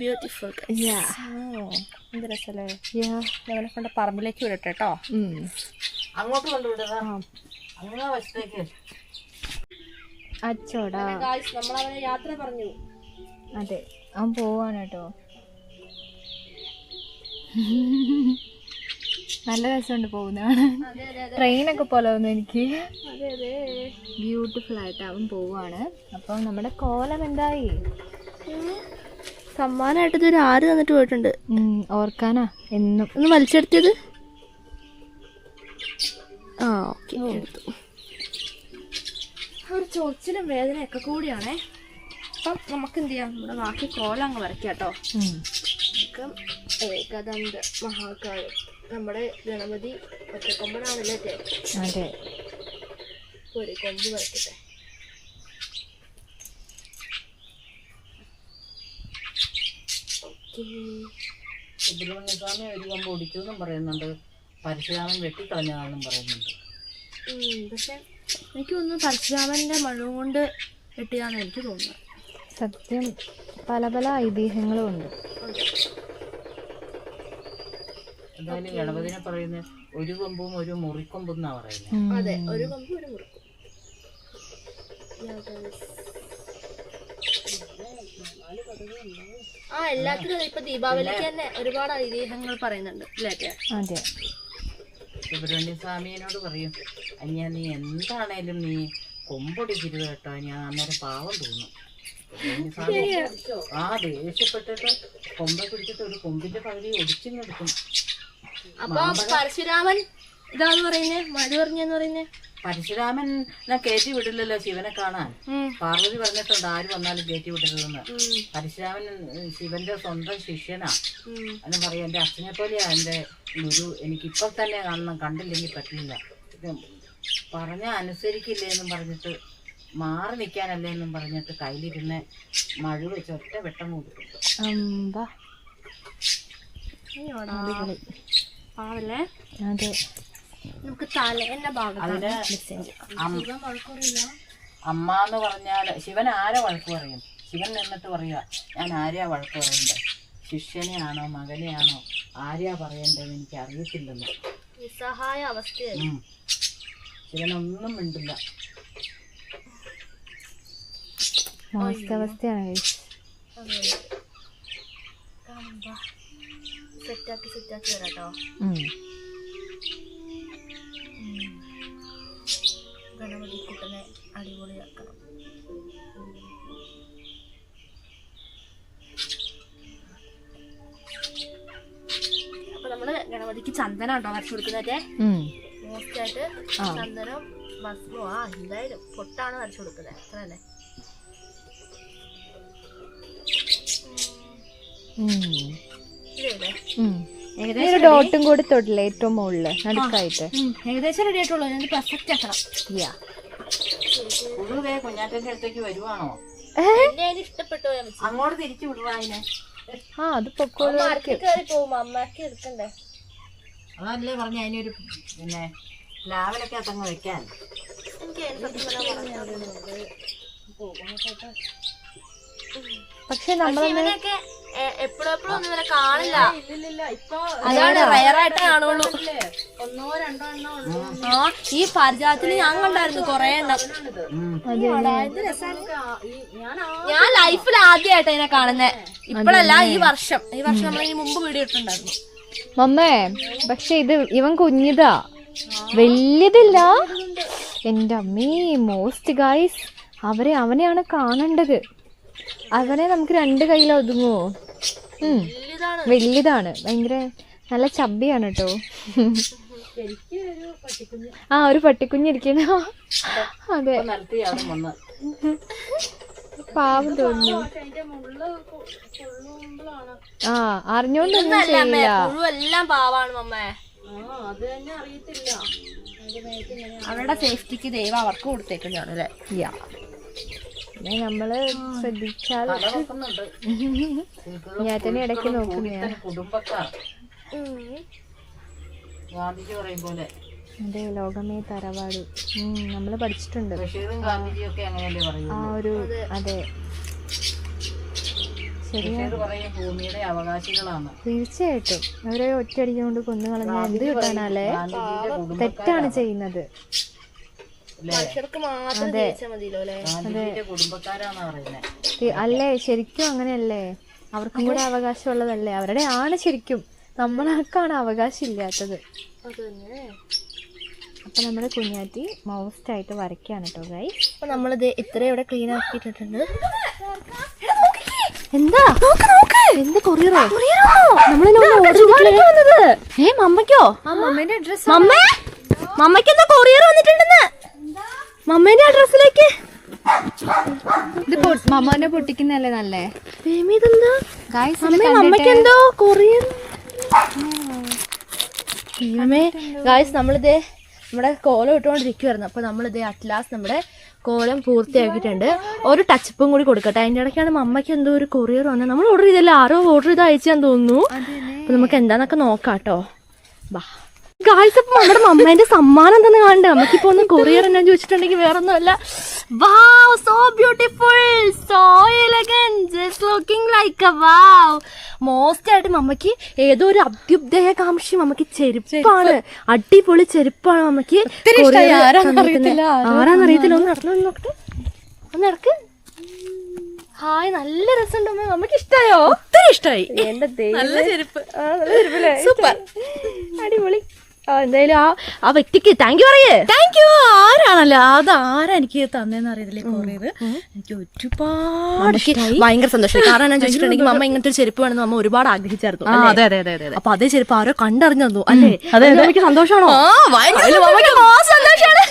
ബ്യൂട്ടിഫുൾ. എന്ത് രസമല്ലേ? ഞങ്ങളെ കൊണ്ട് പറമ്പിലേക്ക് വിടട്ടെ കേട്ടോ. അങ്ങോട്ട് കൊണ്ടുവിടുക, അങ്ങനെ വശത്തേക്ക്. അച്ചോടാ, നമ്മളവനെ യാത്ര പറഞ്ഞു. അതെ, അവൻ പോവാണ് കേട്ടോ. നല്ല രസമുണ്ട് പോകുന്നതാണ്. ട്രെയിനൊക്കെ പോലെ തോന്നുന്നു എനിക്ക്. ബ്യൂട്ടിഫുൾ ആയിട്ട് അവൻ പോവാണ്. അപ്പം നമ്മുടെ കോലം എന്തായി? സമ്മാനമായിട്ട് ഇതൊരു ആര് തന്നിട്ട് പോയിട്ടുണ്ട്. ഓർക്കാനാ എന്നും. ഒന്ന് വലിച്ചെടുത്തത്. ഓക്കെ, എടുത്തു. ഒരു ചൊറിച്ചിലും വേദനയൊക്കെ കൂടിയാണേ. അപ്പം നമുക്ക് എന്ത് ചെയ്യാം, നമ്മുടെ ബാക്കി കോലം അങ്ങ് വരയ്ക്കാം കേട്ടോ. ഏകദന്ത മഹാകാളി. നമ്മുടെ ഗണപതി ഒറ്റക്കൊമ്പനാണല്ലേ? അതെ. ഒരു കൊമ്പ് വരട്ടെ. സുബ്രഹ്മണ്യസ്വാമി ഒരു കൊമ്പ് ഒടിച്ചു എന്നും പറയുന്നുണ്ട്, പരശുരാമൻ വെട്ടിക്കളഞ്ഞതാണെന്നും പറയുന്നുണ്ട്. പക്ഷെ എനിക്ക് തോന്നുന്നു പരശുരാമന്റെ മഴ കൊണ്ട് വെട്ടിയതാണെന്ന് എനിക്ക് തോന്നുന്നത്. സത്യം പല പല ഐതിഹ്യങ്ങളും ഉണ്ട്. എന്തായാലും ഗണപതിനെ പറയുന്നത് ഒരു കൊമ്പും ഒരു മുറിക്കൊമ്പും എന്നാ പറയുന്നത്. അതെ, ഒരു കൊമ്പും ഒരു മുറിക്കും. എല്ലാത്തിനും ഇപ്പൊ ദീപാവലിക്ക് തന്നെ ഒരുപാട് ഐതിഹ്യങ്ങൾ പറയുന്നുണ്ട് അല്ലേ? അതെ. സുബ്രഹ്മണ്യസ്വാമിയോട് പറയും, അനിയാ നീ എന്താണേലും നീ കൊമ്പൊടിക്കരുത് കേട്ടോ, ഞാൻ അന്നേരം പാവം തോന്നും. ആ ദേഷ്യപ്പെട്ടിട്ട് കൊമ്പ പിടിച്ചിട്ട് ഒരു കൊമ്പിന്റെ പകുതി ഒടിച്ചും കൊടുക്കും. അപ്പൊ പരശുരാമൻ ഇതാന്ന് പറയുന്നേ, മഴ പറഞ്ഞെന്ന് പറയുന്നേ. പരശുരാമൻ കയറ്റി വിടില്ലല്ലോ ശിവനെ കാണാൻ. പാർവതി പറഞ്ഞിട്ടുണ്ട് ആര് വന്നാലും കയറ്റി വിടരുതെന്ന്. പരശുരാമൻ ശിവന്റെ സ്വന്തം ശിഷ്യനാ എന്ന് പറയും. എന്റെ അച്ഛനെ പോലെയാ എന്റെ ഗുരു, എനിക്കിപ്പോൾ തന്നെ കാണണം, കണ്ടില്ലെങ്കിൽ പറ്റില്ല, പറഞ്ഞ അനുസരിക്കില്ലേ എന്നും പറഞ്ഞിട്ട്, മാറി നിൽക്കാനല്ലേ എന്നും പറഞ്ഞിട്ട് കയ്യിലിരുന്ന് മഴ വെച്ച് ഒറ്റ വെട്ടം കൊടുക്കും. ആവല്ലേ? അതെ. നമുക്ക് തലേന്റെ ഭാഗം അമ്മ എന്ന് പറഞ്ഞാൽ ശിവൻ ആരെ വഴക്ക് പറയും? ശിവൻ നിന്നിട്ട് പറയുക, ഞാൻ ആരെയാ വഴക്ക് പറയണ്ടേ, ശിഷ്യനെയാണോ മകനെയാണോ ആരെയാ പറയേണ്ടതെന്ന് എനിക്ക് അറിയത്തില്ലെന്ന്. നിസ്സഹായ അവസ്ഥയായി. ശിവനൊന്നും മിണ്ടില്ല. അവസ്ഥയാണ്. സെറ്റാക്കി വരാട്ടോ. ഗണപതി കുട്ടനെ അടിപൊളിയാക്കണം. അപ്പൊ നമ്മള് ഗണപതിക്ക് ചന്ദനം വരച്ചു കൊടുക്കുന്നതേ. മോസ്റ്റ് ആയിട്ട് ചന്ദനം ഭസ്മോ എന്തായാലും പൊട്ടാണ് വരച്ചു കൊടുക്കുന്നത്. അത്ര തന്നെ. ഡോട്ടും കൂടി തൊട്ടില്ല ഏറ്റവും മുകളില് നടുക്കായിട്ട്. ഏകദേശം റെഡി ആയിട്ടുള്ളൂ. ഞാൻ പെർഫെക്റ്റ് ആക്കണം. കുഞ്ഞാറ്റന്റെ അടുത്തേക്ക് വരുവാണോ? ഇഷ്ടപ്പെട്ടോ? അങ്ങോട്ട് തിരിച്ചു വിടുവാ അതിനെ. അത് പൊക്കോളൂ. അമ്മക്ക് എടുക്കണ്ടേ? അതല്ലേ പറഞ്ഞ അതിനൊരു പിന്നെ ലാവലൊക്കെ അതങ്ങ് വെക്കാൻ. പക്ഷെ നമ്മളൊക്കെ എപ്പോഴും ഒന്നും ഇവരെ കാണില്ല. അതാണ് റയറായിട്ട് കാണുള്ളൂ. ഒന്നോ രണ്ടോ എണ്ണോ. ഈ പാരിജാതത്തില് ഞാൻ കണ്ടായിരുന്നു കൊറേ എണ്ണം. ഞാൻ ലൈഫിൽ ആദ്യമായിട്ട് ഇതിനെ കാണുന്നേ. ഇപ്പോഴല്ല, ഈ വർഷം നമ്മൾ ഇതിന് മുമ്പ് വീഡിയോ ഇട്ടുണ്ടായിരുന്നു. മമ്മേ, പക്ഷെ ഇത് ഇവൻ കുഞ്ഞിതാ, വലിയതില്ല. എന്റെ അമ്മീ, മോസ്റ്റ് ഗൈസ് അവനെയാണ് കാണേണ്ടത്. അവനെ നമുക്ക് 2 കയ്യിൽ ഒതുങ്ങുമോ? വലിയതാണ്, ഭയങ്കര നല്ല ചബ്ബിയാണ് കേട്ടോ. ഒരു പട്ടിക്കുഞ്ഞിരിക്കുന്ന. അതെ, പാവം തോന്നുന്നു. അറിഞ്ഞോണ്ടൊന്നും ചെയ്യില്ല. എല്ലാം പാവാണ് മമ്മേ. അവരുടെ സേഫ്റ്റിക്ക് ദൈവം അവർക്ക് കൊടുത്തേക്കുന്നതാണല്ലേ. നമ്മള് ശ്രദ്ധിച്ചാൽ ഞാൻ തന്നെ ഇടയ്ക്ക് നോക്കുന്ന കുടുംബക്കാർ ഗാന്ധിജി പറയും പോലെ. അതെ, ലോകമേ തറവാട് നമ്മള് പഠിച്ചിട്ടുണ്ട്. ഗാന്ധിജിയൊക്കെ അങ്ങനെയല്ലേ പറയുന്നത്. ഒരു അതെ, ഭൂമിയുടെ അവകാശികളാണ്. തീർച്ചയായിട്ടും. അവരെ ഒറ്റയടിക്കൊണ്ട് കൊന്നു കളഞ്ഞാൽ എന്ത് കിട്ടാനല്ലേ? തെറ്റാണ് ചെയ്യുന്നത്. അല്ലേ? ശരിക്കും അങ്ങനെയല്ലേ? അവർക്കും കൂടെ അവകാശമുള്ളതല്ലേ? അവരുടെ ആണ് ശരിക്കും. നമ്മളാർക്കാണ് അവകാശം ഇല്ലാത്തത്. അപ്പൊ നമ്മള് കുഞ്ഞാറ്റി മോസ്റ്റ് ആയിട്ട് വരയ്ക്കാണ് കേട്ടോ ഗൈസ്. അപ്പൊ നമ്മളിത് ഇത്രയും ഇവിടെ ക്ലീൻ ആക്കിയിട്ടുണ്ട്. എന്താ എന്ത് കൊറിയറോ? മമ്മയ്ക്കോ? മമ്മേന്റെ അഡ്രസ്. മമ്മയ്ക്ക് എന്താ കൊറിയർ വന്നിട്ടുണ്ടെന്ന്? മമ്മേന്റെ അഡ്രസ്സിലേക്ക്. ഇത് മമ്മനെ പൊട്ടിക്കുന്നല്ലേ നല്ലേ? മമ്മയ്ക്ക് എന്തോ കൊറിയർ. ഗായ്സ് നമ്മളിതേ നമ്മുടെ കോലം ഇട്ടുകൊണ്ടിരിക്കുവായിരുന്നു. അപ്പോൾ നമ്മളിതേ അറ്റ്ലാസ്റ്റ് നമ്മുടെ കോലം പൂർത്തിയാക്കിയിട്ടുണ്ട്. ഒരു ടച്ചപ്പും കൂടി കൊടുക്കട്ടെ. അതിൻ്റെ ഇടയ്ക്കാണ് മമ്മയ്ക്ക് എന്തോ ഒരു കൊറിയർ വന്നത്. നമ്മൾ ഓർഡർ ചെയ്തല്ല, ആരോ ഓർഡർ ചെയ്ത് അയച്ചാന്ന് തോന്നുന്നു. അപ്പോൾ നമുക്ക് എന്താന്നൊക്കെ നോക്കാം കേട്ടോ. ബാ ഗായ്സ്, അപ്പം നമ്മുടെ മമ്മേന്റെ സമ്മാനം എന്തെന്ന് കാണണ്ടേ? നമുക്കിപ്പോ ഒന്ന് കൊറിയർ എന്നാ ചോദിച്ചിട്ടുണ്ടെങ്കിൽ വേറൊന്നുമല്ല. Wow, so beautiful, so elegant, just looking like a wow. Most ആയിട്ട് മമ്മയ്ക്ക് ഏതോ ഒരു അഭ്യുദയകാംക്ഷി മമ്മയ്ക്ക് ചെരുപ്പാണ്, അടിപൊളി ചെരുപ്പാണ് മമ്മയ്ക്ക്. ആരാന്നറിയത്തില്ല. ഒന്ന് നടക്ക്. ഹായ്, നല്ല രസമുണ്ട് അമ്മ. മമ്മയ്ക്ക് ഇഷ്ടായോ? ഒത്തിരി ഇഷ്ടമായി. എന്റെ നല്ല ചെരുപ്പ്, സൂപ്പർ, അടിപൊളി. എന്തായാലും ആ വ്യക്തിക്ക് താങ്ക് യു പറയേ. Thank you. ആരാണല്ലോ അത്, ആരാ എനിക്ക് തന്നേന്ന് അറിയത്തില്ലേ കൊറിയർ. എനിക്ക് ഒരുപാട് ഭയങ്കര സന്തോഷം. കാരണം ഞാൻ ചോദിച്ചിട്ടുണ്ടെങ്കിൽ മമ്മ ഇങ്ങനത്തെ ഒരു ചെരുപ്പ് വേണമെന്ന് മമ്മ ഒരുപാട് ആഗ്രഹിച്ചായിരുന്നു. അതെ അതെ അതെ അതെ. അപ്പൊ അതേ ചെരുപ്പ് ആരോ കണ്ടറിഞ്ഞു തന്നു അല്ലേ? അതെ അതെ. എനിക്ക് സന്തോഷമാണോ? സന്തോഷമാണ്.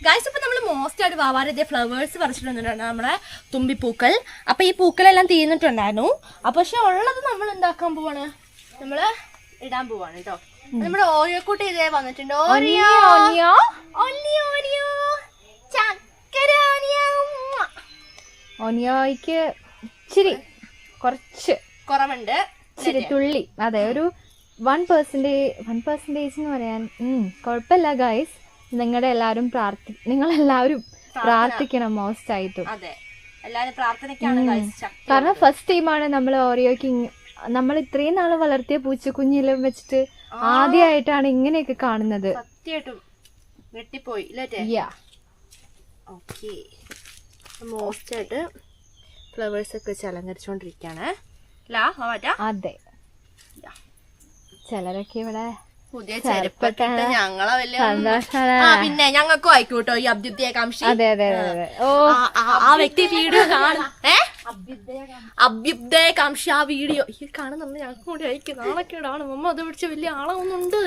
ഗൈസ്, ഇപ്പൊ നമ്മള് മോസ്റ്റ് ആയിട്ട് വാവാരെ ഫ്ലവേഴ്സ് പറിച്ചിട്ടുണ്ടായിരുന്നു, നമ്മുടെ തുമ്പിപ്പൂക്കൾ. അപ്പൊ ഈ പൂക്കളെല്ലാം തീർന്നിട്ടുണ്ടായിരുന്നു. അപ്പൊ പക്ഷെ ഉള്ളത് നമ്മൾ എന്താക്കാൻ പോവാണ്, നമ്മള് ഇടാൻ പോവാണ് കേട്ടോ. നമ്മുടെ ഓരിയോ കൂട്ടി ഇതേ വന്നിട്ടുണ്ട്. ഓരിയോ ഓരിയോ ഓരിയോ ചക്കര ഓനിയോയ്ക്ക് ഇച്ചിരി കുറച്ച് കുറവുണ്ട്, ഇച്ചിരി തുള്ളി. അതെ, ഒരു 1% എന്ന് പറയാൻ കുഴപ്പമില്ല ഗൈസ്. നിങ്ങളെല്ലാവരും പ്രാർത്ഥിക്കണം മോസ്റ്റ് ആയിട്ടും. അതെ, എല്ലാരും പ്രാർത്ഥനയ്ക്കാണ് ഗൈസ്. കാരണം ഫസ്റ്റ് ടൈമാണ് നമ്മൾ ഓറിയോക്ക് നമ്മൾ ഇത്രയും നാള് വളർത്തിയ പൂച്ചക്കുഞ്ഞിലും വെച്ചിട്ട് ആദ്യമായിട്ടാണ് ഇങ്ങനെയൊക്കെ കാണുന്നത്. സത്യമായിട്ടും വെട്ടിപ്പോയി ഇല്ലേ? ഓക്കെ, മോസ്റ്റ് ആയിട്ട് ഫ്ലവേഴ്സ് ഒക്കെ വെച്ച് അലങ്കരിച്ചോണ്ടിരിക്കാണ്. അതെ, ചിലരൊക്കെ ഇവിടെ പുതിയ ചെരുപ്പൊക്കെ ഞങ്ങളെ വലിയ പിന്നെ ഞങ്ങൾക്കും ആയിക്കോട്ടോ ഈ അഭ്യുദയകാംക്ഷി. അതെ അതെ അതെ. ഓ, ആ വ്യക്തി വീഡിയോ കാണും. അഭ്യുദയകാംക്ഷി ആ വീഡിയോ ഈ കാണുന്നുണ്ട്. ഞങ്ങൾക്ക് കൂടി അയക്കും. നാളൊക്കെയാണ് മമ്മ അത് പിടിച്ച വലിയ ആളൊന്നുണ്ട്,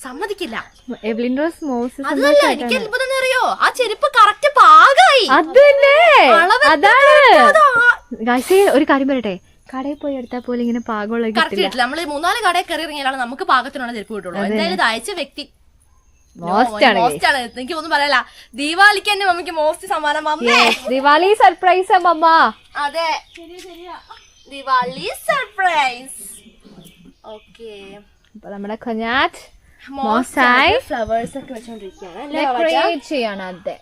സമ്മതിക്കില്ല. എവ്ലിൻ റോസ് മോസസ് അതല്ല, എനിക്ക് എന്തെന്ന് അറിയോ, ആ ചെരുപ്പ് കറക്റ്റ് പാകായി. അതാണ് ഗൈസ്. ഒരു കാര്യം പറയട്ടെ, കടയിൽ പോയി എടുത്താൽ പോലും ഇങ്ങനെ പാകമുള്ള കറക്റ്റ് നമ്മള് 3-4 കടയിൽ കയറി ഇറങ്ങിയാലാണ് നമുക്ക് പാകത്തിനുള്ള ചെരുപ്പ് കിട്ടുള്ളൂ. എന്തായാലും ഇത് അയച്ച വ്യക്തി മോസ്റ്റ് ആണ്. എനിക്ക് ഒന്നും പറയല. ദീപാവലിക്ക് തന്നെ മമ്മിക്ക് മോസ്റ്റ് സമ്മാനം. ദിവാലി സർപ്രൈസ് മമ്മ. അതെ, ദിവാലി സർപ്രൈസ്. ഓക്കെ, അപ്പൊ നമ്മുടെ കുഞ്ഞാറ്റ് ഫ്ലവേഴ്സ് ഒക്കെ വെച്ചോണ്ടിരിക്കുകയാണ്. അതെ,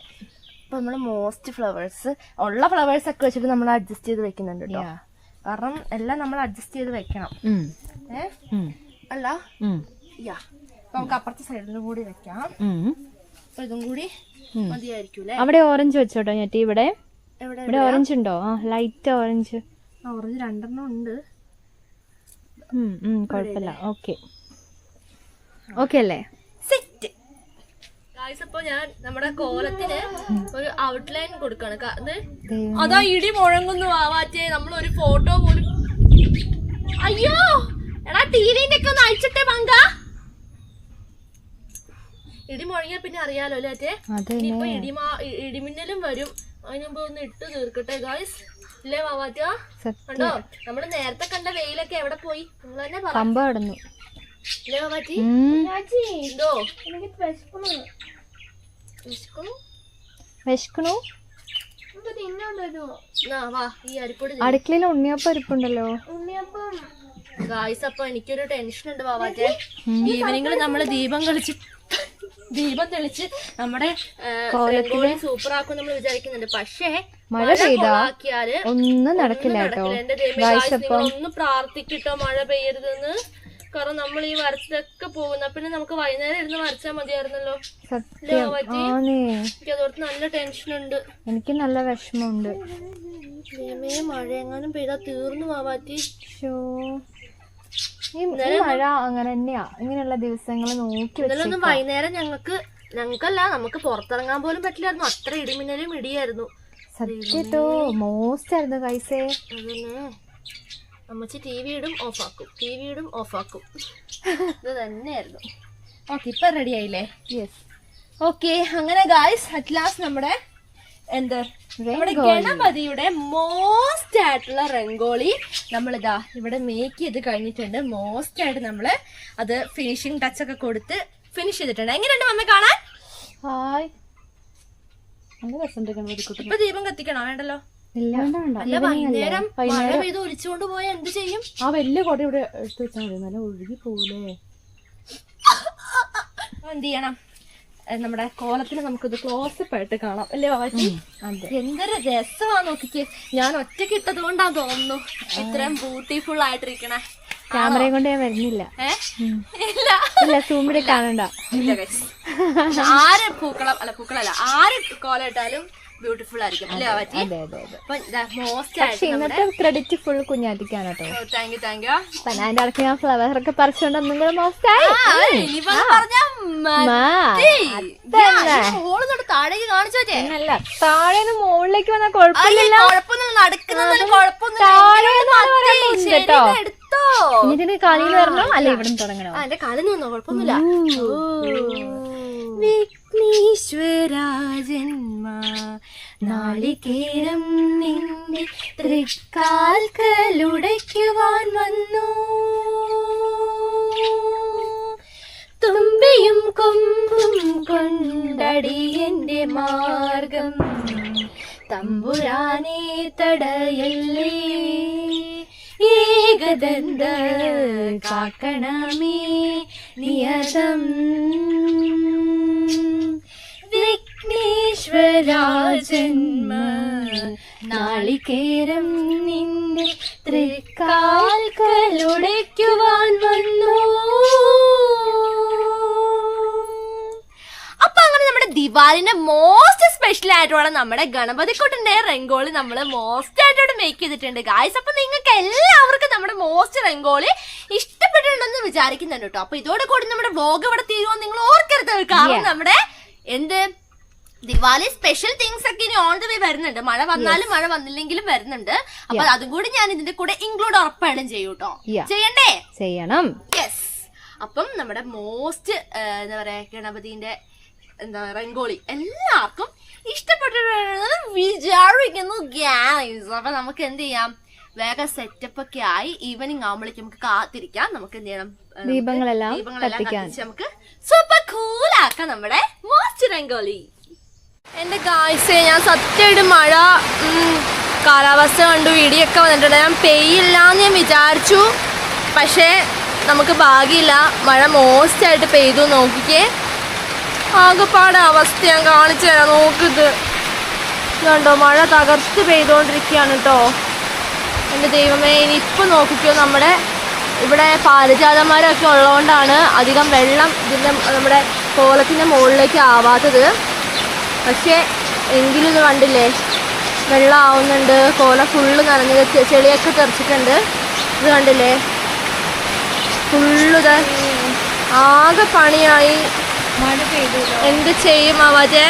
അപ്പൊ നമ്മള് മോസ്റ്റ് ഫ്ലവേഴ്സ് ഉള്ള ഫ്ലവേഴ്സ് ഒക്കെ വെച്ചിട്ട് നമ്മൾ അഡ്ജസ്റ്റ് ചെയ്ത് വെക്കുന്നുണ്ട് കേട്ടോ. കാരണം എല്ലാം നമ്മൾ അഡ്ജസ്റ്റ് ചെയ്ത് വെക്കണം. അല്ല നമുക്ക് അപ്പുറത്തെ സൈഡിലും കൂടി വെക്കാം. അപ്പൊ ഇതും കൂടി മതിയായിരിക്കൂലേ? അവിടെ ഓറഞ്ച് വെച്ചോട്ടോ ഞെട്ടി. ഇവിടെ ഓറഞ്ച് ഉണ്ടോ? Light orange. ഓറഞ്ച് 2 ഉണ്ട്. കുഴപ്പമില്ല. ഓക്കെ ഓക്കെ അല്ലേ? സെറ്റ്. അപ്പൊ ഞാൻ നമ്മുടെ കോലത്തിന് ഒരു ഔട്ട്ലൈൻ കൊടുക്കാണ്. അതാ ഇടി മുഴങ്ങുന്നു ആവാറ്റേ. നമ്മൾ ഒരു ഫോട്ടോ പോലും. അയ്യോ എടാ, ടിവിന്റെ ഒക്കെ ഒന്ന് അയച്ചിട്ടേ പങ്ക. ഇടി മുഴങ്ങിയാ പിന്നെ അറിയാലോ അല്ലേ? ഇനിയിപ്പൊ ഇടിമിന്നലും വരും. അതിനുമ്പോ ഒന്ന് ഇട്ട് തീർക്കട്ടെ ഗായ്സ്. ഇല്ലേ വാവാറ്റ? കണ്ടോ, നമ്മള് നേരത്തെ കണ്ട വെയിലൊക്കെ എവിടെ പോയി? നിങ്ങൾ തന്നെ പറഞ്ഞു. ഇല്ലേ വാവാറ്റി? എന്തോ വിശക്കണു. അടുക്കളയിൽ ഉണ്ണിയപ്പം ഇരിപ്പുണ്ടല്ലോ ഗായ്സ്. അപ്പൊ എനിക്കൊരു ടെൻഷൻ ഉണ്ട് വാവാറ്റെ. ഈവനിങ്ങിൽ നമ്മള് ദീപം തെളിച്ച് നമ്മുടെ സൂപ്പർ ആക്കും നമ്മൾ വിചാരിക്കുന്നുണ്ട്. പക്ഷേ മഴ പെയ്താല് ഒന്നും നടക്കില്ല കേട്ടോ. ഒന്ന് പ്രാർത്ഥിക്കട്ടോ മഴ പെയ്യരുതെന്ന്. കാരണം നമ്മൾ ഈ വരച്ചതൊക്കെ പോകുന്ന പിന്നെ നമുക്ക് വൈകുന്നേരം ഇരുന്ന് വരച്ചാൽ മതിയായിരുന്നല്ലോ. എനിക്ക് അതോർത്ത് നല്ല ടെൻഷനുണ്ട്. എനിക്ക് നല്ല വിഷമമുണ്ട്. മഴ എങ്ങാനും പെയ്താ തീർന്നു വാവാറ്റി. മഴ അങ്ങനെ തന്നെയാ. ഇങ്ങനെയുള്ള ദിവസങ്ങൾ നോക്കി. ഇന്നലൊന്നും വൈകുന്നേരം ഞങ്ങൾക്കല്ല, നമുക്ക് പുറത്തിറങ്ങാൻ പോലും പറ്റില്ലായിരുന്നു. അത്ര ഇടിമിന്നലും ഇടിയായിരുന്നു. സത്യട്ടോ മോസ്റ്റ് ആയിരുന്നു കൈസേ. അമ്മച്ചി ടി വി ഇടും ഓഫാക്കും. ഇത് തന്നെയായിരുന്നു. ഓക്കെ, ഇപ്പൊ റെഡി ആയില്ലേ? യെസ്. ഓക്കെ, അങ്ങനെ ഗായ്സ് അറ്റ്ലാസ്റ്റ് നമ്മുടെ നമ്മുടെ ഗണപതിയുടെ മോസ്റ്റ് ആയിട്ടുള്ള രംഗോളി നമ്മളിതാ ഇവിടെ മേക്ക് ചെയ്ത് കഴിഞ്ഞിട്ടുണ്ട്. മോസ്റ്റ് ആയിട്ട് നമ്മള് അത് ഫിനിഷിംഗ് ടച്ച് ഒക്കെ കൊടുത്ത് ഫിനിഷ് ചെയ്തിട്ടുണ്ട്. എങ്ങനെയുണ്ട് മമ്മി കാണാൻ? ഹായ്, നല്ല രസമുണ്ട് ഗണപതിക്കുട്ടി. ഇപ്പൊ ദീപം കത്തിക്കണോ? വേണ്ടല്ലോ. അല്ല, വൈകുന്നേരം മഴ പെയ്ത് ഒലിച്ചുകൊണ്ട് പോയാ എന്ത് ചെയ്യും? ആ വലിയ കൊട ഇവിടെ എടുത്തു വെച്ചാൽ മതി, നല്ല ഒഴുകി പോകൂലേ. എന്ത് ചെയ്യണം? നമ്മുടെ കോലത്തിൽ നമുക്കിത് ക്ലോസപ്പ് ആയിട്ട് കാണാം അല്ലേ ബാബാജി? എന്തൊരു രസമാ നോക്കിക്ക്. ഞാൻ ഒറ്റയ്ക്ക് ഇട്ടത് കൊണ്ടാ തോന്നുന്നു ഇത്രയും ബ്യൂട്ടിഫുൾ ആയിട്ടിരിക്കണേ. ക്യാമറയും കൊണ്ട് ഞാൻ വരുന്നില്ല. ഇല്ല സൂമിൽ കാണണ്ട. ആര് പൂക്കളല്ല ആര് കോലം ഇട്ടാലും ബ്യൂട്ടിഫുൾ ആയിരിക്കും അല്ലേ ബാബാജി? മോസ്റ്റ് ആയിട്ട് ഇന്നത്തെ ക്രെഡിറ്റ് ഫുൾ കുഞ്ഞാറ്റിക്കാണ് കേട്ടോ. Thank you thank you. അതിന്റെ ഇടയ്ക്ക് ഞാൻ ഫ്ലവർ ഒക്കെ പറിച്ചോണ്ട് നിങ്ങൾ മോസ്റ്റായി താഴേക്ക് കാണിച്ചു പറ്റേ? താഴേന്ന് മുകളിലേക്ക് വന്നാൽ കുഴപ്പമില്ല. എടുത്തോ ഇതിന് കളിയിൽ വരണോ അല്ല ഇവിടെ തുടങ്ങണോ? എന്റെ കളി നിന്നോ, കുഴപ്പമൊന്നുമില്ല. വിഘ്നേശ്വരാജന്മ നാളികേരം നിന്റെ തൃക്കാൽക്കലുടയ്ക്കുവാൻ വന്നു. തുമ്പിയും കൊമ്പും കൊണ്ടടിയന്റെ മാർഗം തമ്പുരാനെ തടയല്ലേ. ഏകദന്ത കാക്കണമേ നിയതം. വിഘ്നേശ്വരാജന്മ നാളികേരം നിന്റെ തൃക്കാൽക്കലുടയ്ക്കുവാൻ വന്നു. അപ്പൊ അങ്ങനെ നമ്മുടെ ദിവാലിന്റെ മോസ്റ്റ് സ്പെഷ്യൽ ആയിട്ടുള്ള നമ്മുടെ ഗണപതിക്കുട്ടന്റെ രംഗോളി നമ്മള് മോസ്റ്റ് ആയിട്ടോടെ മേക്ക് ചെയ്തിട്ടുണ്ട് ഗായ്സ്. അപ്പൊ നിങ്ങൾക്ക് എല്ലാവർക്കും നമ്മുടെ മോസ്റ്റ് രംഗോളി ഇഷ്ടപ്പെട്ടിട്ടുണ്ടെന്ന് വിചാരിക്കുന്നുണ്ട് കേട്ടോ. അപ്പൊ ഇതോടെ കൂടി നമ്മുടെ വ്ലോഗ് ഇവിടെ തീരുമോ നിങ്ങൾ ഓർക്കരുത്. കാരണം നമ്മുടെ ദിവാലി സ്പെഷ്യൽ തിങ്സ് ഒക്കെ ഇനി ഓൺ ദ വേ വരുന്നുണ്ട്. മഴ വന്നാലും മഴ വന്നില്ലെങ്കിലും വരുന്നുണ്ട്. അപ്പൊ അതും കൂടി ഞാൻ ഇതിന്റെ കൂടെ ഇൻക്ലൂഡ് ഉറപ്പായിട്ടും ചെയ്യും കേട്ടോ. ചെയ്യണ്ടേ? ചെയ്യണം. യെസ്. അപ്പം നമ്മുടെ മോസ്റ്റ് എന്താ പറയാ ഗണപതിന്റെ രംഗോളി എല്ലാവർക്കും ഇഷ്ടപ്പെട്ടിട്ടുണ്ടെന്ന് വിചാരിക്കുന്നു ഗൈസ്. അപ്പൊ നമുക്ക് എന്ത് ചെയ്യാം, വേഗം സെറ്റപ്പ് ഒക്കെ ആയി ഈവനിങ് ആവുമ്പോഴേക്കും നമുക്ക് കാത്തിരിക്കാം. നമുക്ക് എന്ത് ചെയ്യണം, ദീപങ്ങളെല്ലാം കത്തിച്ച് നമുക്ക് സൂപ്പർ കൂൾ ആക്കാം നമ്മുടെ മോസ്റ്റ് രംഗോലി. എന്റെ ഗായ്സേ, ഞാൻ സത്യമായിട്ട് മഴ കാലാവസ്ഥ കണ്ടു ഇടിയൊക്കെ വന്നിട്ടുണ്ട്. ഞാൻ പെയ്യില്ലാന്ന് ഞാൻ വിചാരിച്ചു, പക്ഷേ നമുക്ക് ഭാഗ്യമില്ല, മഴ മോസ്റ്റ് ആയിട്ട് പെയ്തു. നോക്കിക്കേ, ആകെപ്പാടെ അവസ്ഥ ഞാൻ കാണിച്ചു തരാം. നോക്കിത് ഇതുണ്ടോ, മഴ തകർത്ത് പെയ്തുകൊണ്ടിരിക്കുകയാണ് കേട്ടോ. എൻ്റെ ദൈവമേ, ഇനിയിപ്പോൾ നോക്കിക്കോ, നമ്മുടെ ഇവിടെ പാരിജാതന്മാരൊക്കെ ഉള്ളതുകൊണ്ടാണ് അധികം വെള്ളം നമ്മുടെ കോലത്തിൻ്റെ മുകളിലേക്ക് ആവാത്തത്. പക്ഷേ എങ്കിലും ഇത് കണ്ടില്ലേ, വെള്ളം ആവുന്നുണ്ട്. കോല ഫുള്ള് നനഞ്ഞത്, ചെളിയൊക്കെ തെറിച്ചിട്ടുണ്ട്. ഇത് കണ്ടില്ലേ, ഫുള്ളിത് ആകെ പണിയായി. മഴ പെയ്തു. എന്ത് ചെയ്യും ആവാജേ?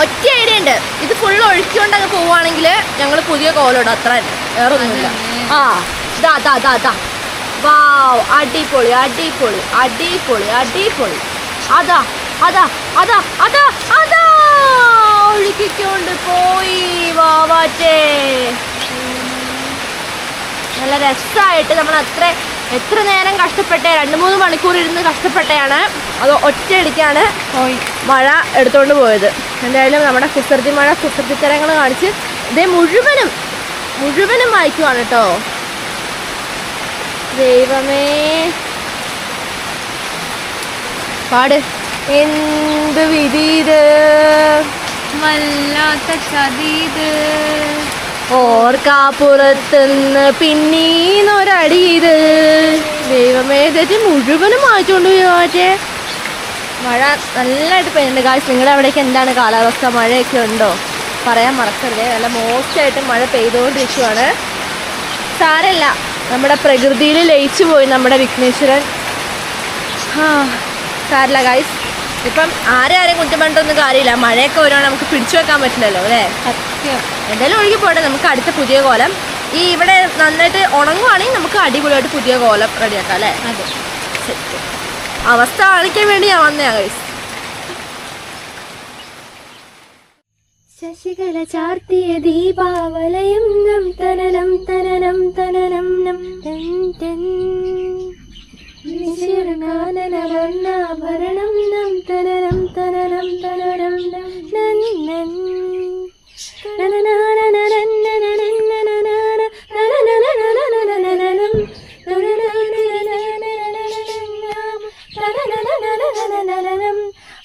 ഒറ്റ ഐഡിയ ഉണ്ട്, ഇത് ഫുള്ള് ഒഴുക്കിക്കൊണ്ട് അങ്ങ് പോവുകയാണെങ്കിൽ ഞങ്ങൾ പുതിയ കോലോട് അത്ര വേറെ ഒന്നുമില്ല. ആ ഇതാ അതാ അതാ അതാ വാവ്, അടിപൊളി അടിപൊളി അടിപൊളി അടിപൊളി. അതാ അതാ അതാ അതാ അതാ ഒഴുക്കിക്കൊണ്ട് പോയി വാവാറ്റേ. നല്ല രസമായിട്ട് നമ്മൾ എത്ര നേരം കഷ്ടപ്പെട്ടേ, 2-3 മണിക്കൂർ ഇരുന്ന് കഷ്ടപ്പെട്ടയാണ്. അത് ഒറ്റയടിക്കാണ് മഴ എടുത്തുകൊണ്ട് പോയത്. എന്തായാലും നമ്മുടെ കുസൃതി മഴ കുസൃതിത്തരങ്ങൾ കാണിച്ച് ഇതേ മുഴുവനും വായിക്കുവാണ് കേട്ടോ. ദൈവമേ, പാട്. എന്ത് വിധീത്, വല്ലാത്ത ചതീത്, ഓർക്കാപ്പുറത്തുനിന്ന് പിന്നീന്നൊരടിയത്. ദൈവമേ, ഇതേറ്റ് മുഴുവനും വായിച്ചുകൊണ്ട് പോയി മാറ്റേ. മഴ നല്ലതായിട്ട് പെയ്യുന്നുണ്ട് ഗായ്സ്. നിങ്ങളുടെ അവിടേക്ക് എന്താണ് കാലാവസ്ഥ? മഴയൊക്കെ ഉണ്ടോ? പറയാൻ മറക്കരുതേ. നല്ല മോശമായിട്ട് മഴ പെയ്തുകൊണ്ടിരിക്കുവാണ്. സാരമില്ല, നമ്മുടെ പ്രകൃതിയിൽ ലയിച്ചു പോയി നമ്മുടെ വിഘ്നേശ്വരൻ. സാരില്ല ഗായ്സ്, ഇപ്പം ആരെയും കുറ്റം പറഞ്ഞിട്ടൊന്നും കാര്യമില്ല. മഴയൊക്കെ വരുവാണെങ്കിൽ നമുക്ക് പിടിച്ചു വെക്കാൻ പറ്റില്ലല്ലോ അല്ലേ? സത്യം. എന്തായാലും ഒഴുകി പോട്ടെ. നമുക്ക് അടുത്ത പുതിയ കോലം ഈ ഇവിടെ നന്നായിട്ട് ഉണങ്ങുവാണെങ്കിൽ നമുക്ക് അടിപൊളിയായിട്ട് പുതിയ കോലം റെഡിയാക്കാം അല്ലേ? അതെ, അവസ്ഥ കാണിക്കാൻ വേണ്ടി ഞാൻ വന്നതാണ് ഗൈസ്. ശശികല ചാർത്തിയ ദീപാവലയം നം തനനം തനനം തനനം നം തൻ തൻ വർണ്ണാഭരണം നം തനനം തനനം തനനം നം നൻ നൻ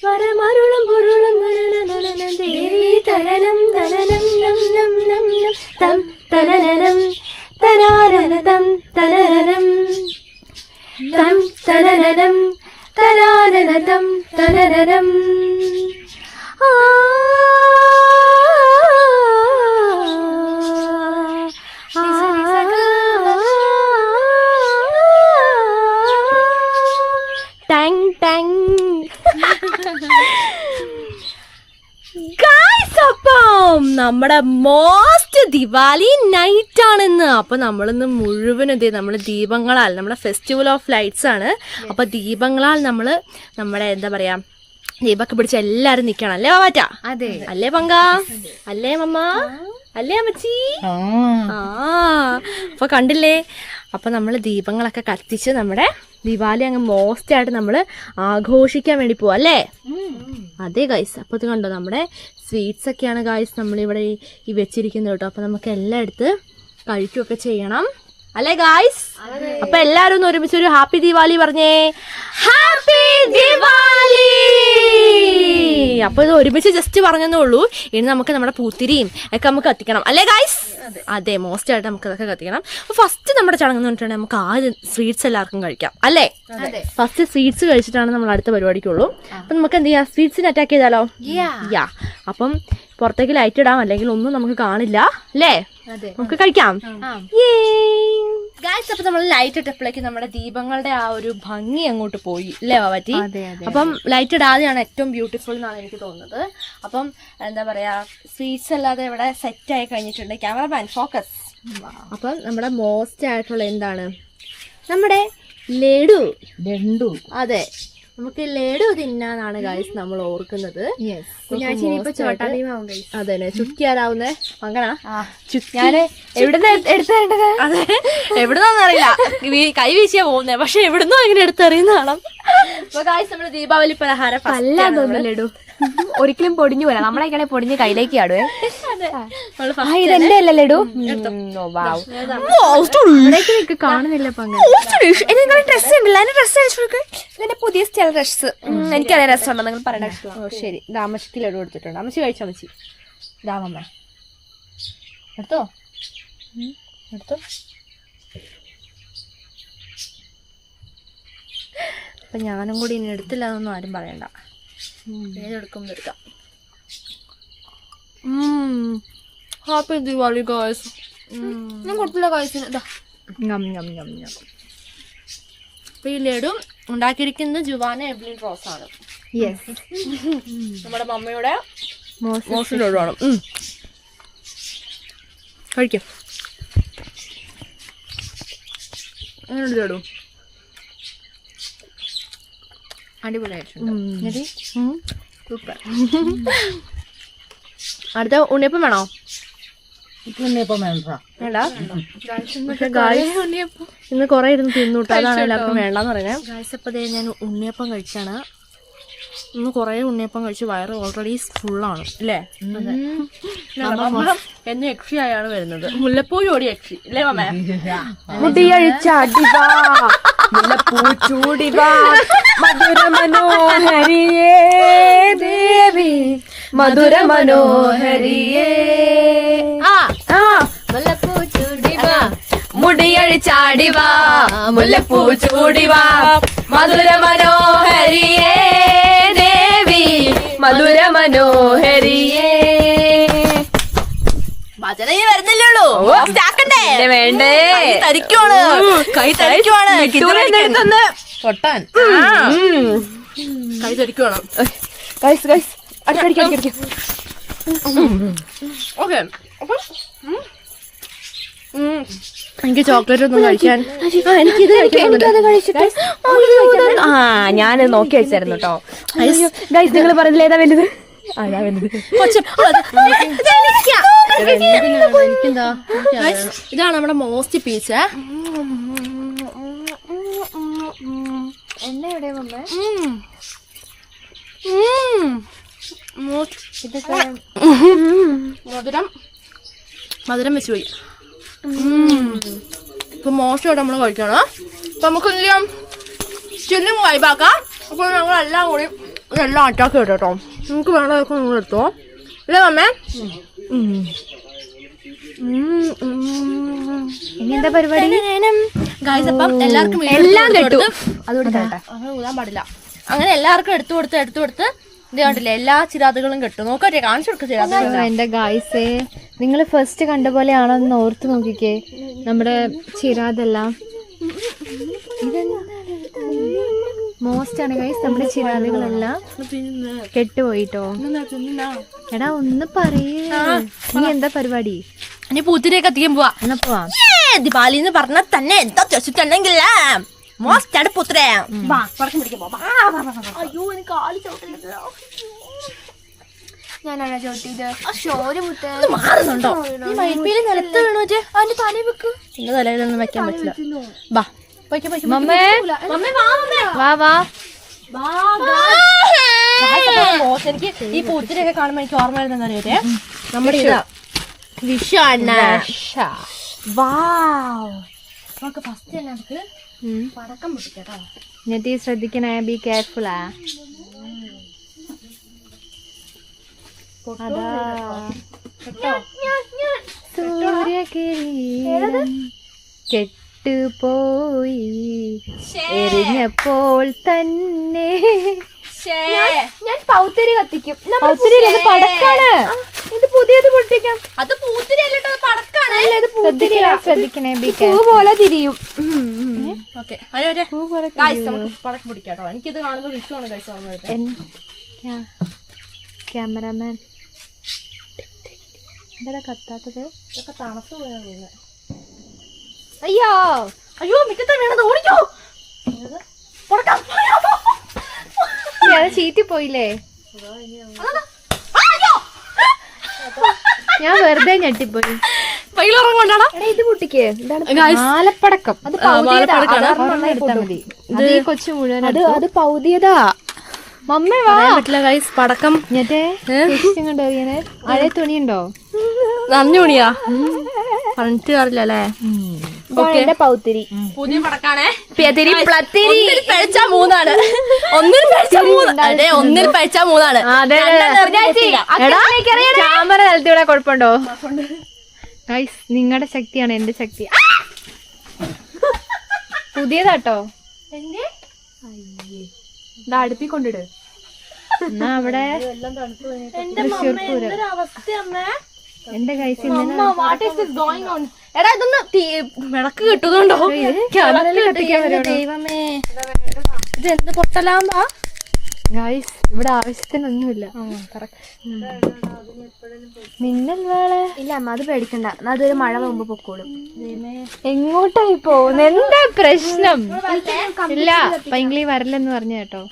വരമരുളും പൊരുളും ദേവി തനനം തനനം നം നം നം നം തം തനനം തനാരനം തനനം തം തനനം തനാരനം തനനം ടാങ് ടാങ്. Guys, അപ്പം നമ്മുടെ മോസ്റ്റ് ദിവാലി നൈറ്റ് ആണെന്ന്. അപ്പൊ നമ്മളിന്ന് മുഴുവനും ഇതേ നമ്മള് ദീപങ്ങളാൽ, നമ്മുടെ ഫെസ്റ്റിവൽ ഓഫ് ലൈറ്റ്സ് ആണ്. അപ്പൊ ദീപങ്ങളാൽ നമ്മള് നമ്മുടെ എന്താ പറയാ ദീപമൊക്കെ പിടിച്ച് എല്ലാരും നിക്കണം അല്ലേ വാറ്റ? അതെ. അല്ലേ പങ്ക? അല്ലേ മമ്മ? അല്ലേ അമ്മച്ചി? അപ്പൊ കണ്ടില്ലേ? അപ്പൊ നമ്മള് ദീപങ്ങളൊക്കെ കത്തിച്ച് നമ്മുടെ ദിവാലി അങ്ങ് മോസ്റ്റ് ആയിട്ട് നമ്മള് ആഘോഷിക്കാൻ വേണ്ടി പോവാ അല്ലേ? അതെ ഗൈസ്. അപ്പൊ ഇത് കണ്ടോ, നമ്മുടെ സ്വീറ്റ്സ് ഒക്കെയാണ് ഗൈസ് നമ്മളിവിടെ ഈ വെച്ചിരിക്കുന്നത് കേട്ടോ. അപ്പൊ നമുക്ക് എല്ലാം എടുത്ത് കഴിക്കുകയൊക്കെ ചെയ്യണം അല്ലേ ഗൈസ്? അപ്പൊ എല്ലാരും ഒന്ന് ഒരുമിച്ച് ഒരു ഹാപ്പി ദിവാലി പറഞ്ഞേ. ഹാപ്പി ദിവാലി. അപ്പൊ ഇത് ഒരുമിച്ച് ജസ്റ്റ് പറഞ്ഞതേ ഉള്ളൂ. ഇനി നമുക്ക് നമ്മുടെ പൂത്തിരിയും ഒക്കെ നമുക്ക് കത്തിക്കണം അല്ലേ ഗൈസ്? അതെ, മോസ്റ്റ് ആയിട്ട് നമുക്ക് അതൊക്കെ കത്തിക്കണം. അപ്പൊ ഫസ്റ്റ് നമ്മുടെ ചടങ്ങ് എന്ന് പറഞ്ഞിട്ടുണ്ടെങ്കിൽ നമുക്ക് ആദ്യം സ്വീറ്റ്സ് എല്ലാവർക്കും കഴിക്കാം അല്ലേ? ഫസ്റ്റ് സ്വീറ്റ്സ് കഴിച്ചിട്ടാണ് നമ്മൾ അടുത്ത പരിപാടിക്കുള്ളൂ. അപ്പൊ നമുക്ക് എന്ത് ചെയ്യാം, സ്വീറ്റ്സിന് അറ്റാക്ക് ചെയ്താലോ? യാ. അപ്പം പുറത്തേക്ക് ലൈറ്റ് ഇടാം, അല്ലെങ്കിൽ ഒന്നും നമുക്ക് കാണില്ല അല്ലേ? നമുക്ക് കഴിക്കാം. ഗൈസ്, അപ്പൊ നമ്മൾ ലൈറ്റ് ഇട്ടപ്പോഴേക്ക് നമ്മുടെ ദീപങ്ങളുടെ ആ ഒരു ഭംഗി അങ്ങോട്ട് പോയി അല്ലേ പറ്റി? അപ്പം ലൈറ്റ് ഇടാതെയാണ് ഏറ്റവും ബ്യൂട്ടിഫുൾ എന്നാണ് എനിക്ക് തോന്നുന്നത്. അപ്പം എന്താ പറയാ, സ്വീറ്റ്സ് അല്ലാതെ ഇവിടെ സെറ്റ് ആയി കഴിഞ്ഞിട്ടുണ്ട്. Cameraman focus. അപ്പം നമ്മുടെ മോസ്റ്റ് ആയിട്ടുള്ള എന്താണ്, നമ്മുടെ ലഡു. അതെ, നമുക്ക് ലഡു തിന്നാനാണ് ഗൈസ് നമ്മൾ ഓർക്കുന്നത്. അതെ, ചുറ്റിയാരാവുന്നേ അങ്ങനെ ഞാന് എടുത്തേണ്ടത്. അതെ, എവിടുന്നറിയില്ല, കൈ വീശിയാ പോകുന്നേ, പക്ഷെ എവിടുന്നോ ഇങ്ങനെ എടുത്തെറിയുന്നതാണ്. അപ്പൊ ഗൈസ് നമ്മള് ദീപാവലി പലഹാരം ലഡു ഒരിക്കലും പൊടിഞ്ഞു പോലെ നമ്മളെ പൊടിഞ്ഞ് കയ്യിലേക്ക് ആടുവേ. ഇതെന്റെ അല്ല ലഡു. കാണുന്നില്ല പങ്ക്. ഡ്രസ് ഉണ്ടല്ലോ, അതിന്റെ ഡ്രസ് ഇതിന്റെ പുതിയ സ്റ്റൈൽ ഡ്രസ് എനിക്കറിയാൻ രസമുണ്ടോ നിങ്ങൾ പറയണ. ശരി, അമ്മച്ചിക്ക് ലഡു എടുത്തിട്ടുണ്ട്. അമ്മച്ചി കഴിച്ചോ? അമ്മച്ചി ദാമമ്മ എടുത്തോ. അപ്പൊ ഞാനും കൂടി ഇനി എടുത്തില്ല എന്നൊന്നും ആരും പറയണ്ട. ഏതെടുക്കും എടുക്കാം. ഹാപ്പി ദിവാലി ഗോയ്സ്. ഞാൻ കൊടുത്തില്ല ഗോയ്സിന്. അപ്പൊ ഈ ലഡു ഉണ്ടാക്കിയിരിക്കുന്നത് ജുവാന എബ്ലിൻ റോസ് ആണ്. നമ്മുടെ മമ്മയുടെ മോസ്റ്റ് ലഡുവാണ്. കഴിക്കാം. അങ്ങനെ ലഡു അടിപൊളിയായിട്ടുണ്ട്. സൂപ്പർ. അടുത്ത ഉണ്ണിയപ്പം വേണോ? ഇന്ന് കൊറേ ഇരുന്ന് തിന്നൂട്ടോ, അതാണ് എല്ലാവർക്കും വേണ്ടെന്ന് പറയുന്നത്. ഗായ്സ്, അപ്പൊ ഞാൻ ഉണ്ണിയപ്പം കഴിച്ചാണ്. ഇന്ന് കൊറേ ഉണ്ണിയപ്പം കഴിച്ച് വയറ് ഓൾറെഡി ഫുള്ളാണ് അല്ലേ? എന്ന് യക്ഷിയായാണ് വരുന്നത്. മുല്ലപ്പൂ ഓടി യക്ഷി അല്ലേ മമ്മ? മുടിയഴിച്ചാടിവാ മുല്ലപ്പൂ ചൂടിവാ മധുര മനോഹരിയേ ദേവി മധുര മനോഹരിയേ. മുല്ലപ്പൂ ചൂടിവാ മുടിയഴിച്ചാടിവാ മുല്ലപ്പൂ ചൂടിവാ മധുര മനോഹരിയേ ദേവി മധുര മനോഹരിയേ. ഭജനയിൽ വരുന്നില്ലുള്ളൂ, വേണ്ടേ? തരിക്കുവാണ്, കൈ തരിക്കുവാണ്. പൊട്ടാൻ കൈ തരിക്കുവാണ്. ഓക്കെ, എനിക്ക് ചോക്ലേറ്റ് ഒന്നും കഴിക്കാൻ. ഞാൻ നോക്കി വെച്ചായിരുന്നു കേട്ടോ. നിങ്ങൾ പറഞ്ഞില്ല ഏതാ വലുത്? ഇതാണ് നമ്മുടെ മോസ്റ്റ് പീസ്. എണ്ണ എവിടെയാ മമ്മേ? മധുരം വെച്ച് പോയി. ഇപ്പൊ മോശമായിട്ട് നമ്മൾ കഴിക്കണം. അപ്പൊ നമുക്ക് എന്ത് ചെയ്യാം, ചില്ലും വൈബാക്കാം. അപ്പോൾ ഞങ്ങൾ എല്ലാം കൂടി ഇതെല്ലാം അറ്റാക്ക് ചെയ്തു കേട്ടോ. നമുക്ക് വേണ്ടതൊക്കെ നിങ്ങൾ എടുത്തോ അല്ലേ മമ്മേ? ഇനി എന്താ പരിപാടി? ഗായ്സ് അപ്പം എല്ലാവർക്കും എല്ലാം കിട്ടും. അതുകൊണ്ട് അങ്ങനെ ഊതാൻ പാടില്ല. അങ്ങനെ എല്ലാവർക്കും എടുത്തു കൊടുത്ത് ഇത് കണ്ടില്ലേ, എല്ലാ ചിരാതുകളും കിട്ടും. നോക്കട്ടെ, കാണിച്ചു കൊടുക്കുക ചിരാതുകൾ. എന്റെ ഗായ്സേ, നിങ്ങൾ ഫസ്റ്റ് കണ്ട പോലെയാണോ എന്ന് ഓർത്ത് നോക്കിക്കേ. നമ്മുടെ ചിരാതെല്ലാം മോസ്റ്റ് ആണ് ഗൈസ്. നമ്മുടെ ചിരാതുകളെല്ലാം കെട്ടുപോയിട്ടോ. എടാ ഒന്ന് പറയേ, നീ എന്താ പരിപാടി? ഇനി പൂത്തിരിയൊക്കെ കത്തിക്കാൻ പോവാ. എന്നാ പോവാം. ദിവാലിന്ന് പറഞ്ഞാൽ തന്നെ എന്താ ചോദിച്ചിട്ടുണ്ടെങ്കിൽ മോസ്റ്റാണ് പുത്രേ. അയ്യോ എനിക്ക് കാലി ചവിട്ടില്ല. ഞാനാണ് ചോദിച്ചത്. മാറുന്നുണ്ടോ? ഈ മയിൽപ്പീല് നിലത്ത് വീണു വെച്ചേ അതിന്റെ തലയിൽ വെക്ക്. എന്റെ തലയിലൊന്നും വെക്കാൻ പറ്റില്ല. ബാ മമ്മേ, വാ വാ. എനിക്ക് ഈ പൂത്തിരിയൊക്കെ കാണുമ്പോ എനിക്ക് ഓർമ്മ വരുന്ന അറിയട്ടെ, നമ്മുടെ ഇതാ വിഷാണ്. നമുക്ക് ഫസ്റ്റ് തന്നെ നമുക്ക് പടക്കം പൊട്ടിക്കട്ടോ. എന്നിട്ട് ശ്രദ്ധിക്കണേ, ബി കെയർഫുള്ളാ. അതാ സൂര്യകിരീടം കെട്ടുപോയി എറിഞ്ഞപ്പോൾ തന്നെ ഞാൻ പൗത്തിരി കത്തിക്കും. പൗത്തിരി പടക്കാണ്. ഇത് പുതിയത് പൊട്ടിക്കാം. അത് പൂത്തിരി അല്ലട്ടോ, പടക്കാണ്. ശ്രദ്ധിക്കണേ, ബി കെയർഫുൾ. പോലെ തിരിയും. ഓക്കെ പടക്കം പൊട്ടിക്കാട്ടോ. എനിക്കിത് കാണുമ്പോൾ വിഷുവാണ് കഴിച്ചു. ക്യാമറാമാൻ എന്താ കത്താത്തത്? ഇതൊക്കെ തണുപ്പ് പോയാ. അയ്യോ അയ്യോ മിക്കത്തെ വീണത്, ഓടിക്കോ. ചീറ്റി പോയില്ലേ? ഞാൻ വെറുതെ ഞെട്ടിപ്പോയി. കൊണ്ടാണ് ഇത് പൊട്ടിക്ക്. ആലപ്പടക്കം. അത് എടുത്താ മതി. അത് ഈ കൊച്ചു മുഴുവൻ അത് പൗതിയതാ. മമ്മ വാ. പറ്റില്ല ഗൈസ്, പടക്കം ഞെട്ടേ കണ്ടറിയണേ. അഴയ തുണിയുണ്ടോ? നന്ദി തുണിയാ പറഞ്ഞിട്ട് കാര്യമില്ല അല്ലേ? പൗത്തിരി പുതിയ പടക്കാണേ. ഒന്നിൽ പഴിച്ച മൂന്നാണ്. ക്യാമറ നിലത്തിവിടെ കുഴപ്പമുണ്ടോ? ഗൈസ്, നിങ്ങളുടെ ശക്തിയാണ് എന്റെ ശക്തി. പുതിയതാട്ടോ. അടുപ്പി കൊണ്ടിട്. എന്നാ അവിടെ എന്റെ ഗൈസ് എടാ ഇതൊന്ന് വിളക്ക് കിട്ടുന്നുണ്ടോ? ദൈവമേ, ഇതെന്ത് പൊട്ടലാമ്പാ ഗൈസ്? ഇവിടെ ആവശ്യത്തിനൊന്നുമില്ല. മിന്നൽ വേള ഇല്ല അമ്മ, അത് പേടിക്കണ്ട. അതൊരു മഴ മുമ്പ് പൊക്കോളും. എങ്ങോട്ടായി പോകുന്നത്? എന്താ പ്രശ്നം? ഇല്ല, പൈങ്കിളി വരലെന്ന് പറഞ്ഞ കേട്ടോ.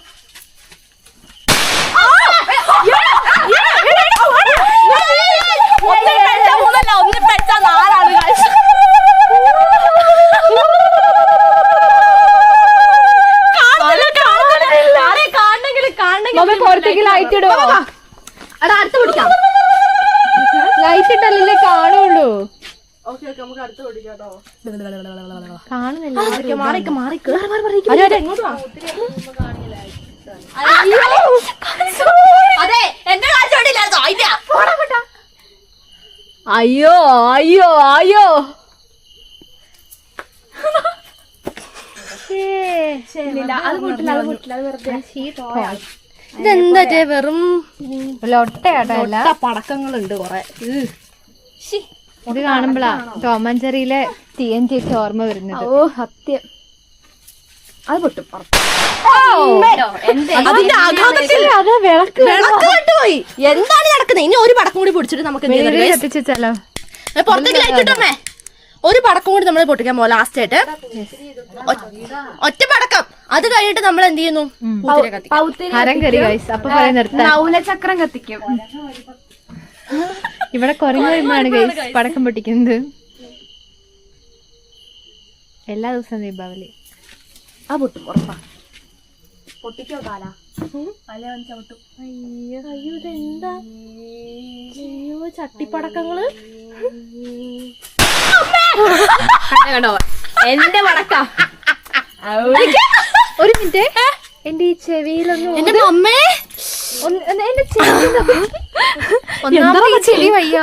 പുറത്തേക്ക് ലൈറ്റ് ഇടുവോ? അടുത്ത് പിടിക്കാം. ലൈറ്റ് ഇട്ടല്ലേ കാണുള്ളൂ. കാണുന്നില്ല. അയ്യോ അയ്യോ അയ്യോ. ഇതെന്താ വെറും ലൊട്ടയാട്ടോ. പടക്കങ്ങളുണ്ട് കൊറേ. ഇത് കാണുമ്പോഴാ ടോം ആൻഡ് ജെറിയിലെ TNT ഒക്കെ ഓർമ്മ വരുന്നത്. ഓ സത്യം, അത് പൊട്ടും. എന്താണ് നടക്കുന്നത്? ഇനി ഒരു പടക്കം കൂടി പിടിച്ചിട്ട് നമുക്ക് കത്തിച്ചാലോ? പുറത്തേക്ക് ലൈറ്റ് ഇട്ടോമേ. ഒരു പടക്കം കൂടി നമ്മൾ പൊട്ടിക്കാൻ പോകാം ലാസ്റ്റ് ആയിട്ട്. ഒറ്റ പടക്കം. അത് കഴിഞ്ഞിട്ട് നമ്മൾ എന്ത് ചെയ്യുന്നു? പൂത്തിരി കത്തിക്കും. ഹരം കറി ഗൈസ്. അപ്പൊ പറയാൻ നിർത്താം. നൗലചക്രം കത്തിക്കും. ഇവിടെ കുറഞ്ഞു വരുമ്പോഴാണ് ഗൈസ് പടക്കം പൊട്ടിക്കുന്നത്. എല്ലാ ദിവസവും ദീപാവലി. ആ പൊട്ടും ഉറപ്പാ. പൊട്ടിക്കോ കാല അല്ലേ ചവിട്ടും. അയ്യോ അയ്യോ ഇതെന്താ? അയ്യോ ചട്ടിപ്പടക്കങ്ങള്. കണ്ടോ എന്റെ പടക്ക. ഒരു മിനിറ്റ്, എന്റെ ഈ ചെവിയിലൊന്നും എന്റെ അമ്മേ എന്റെ ചെവി വയ്യ.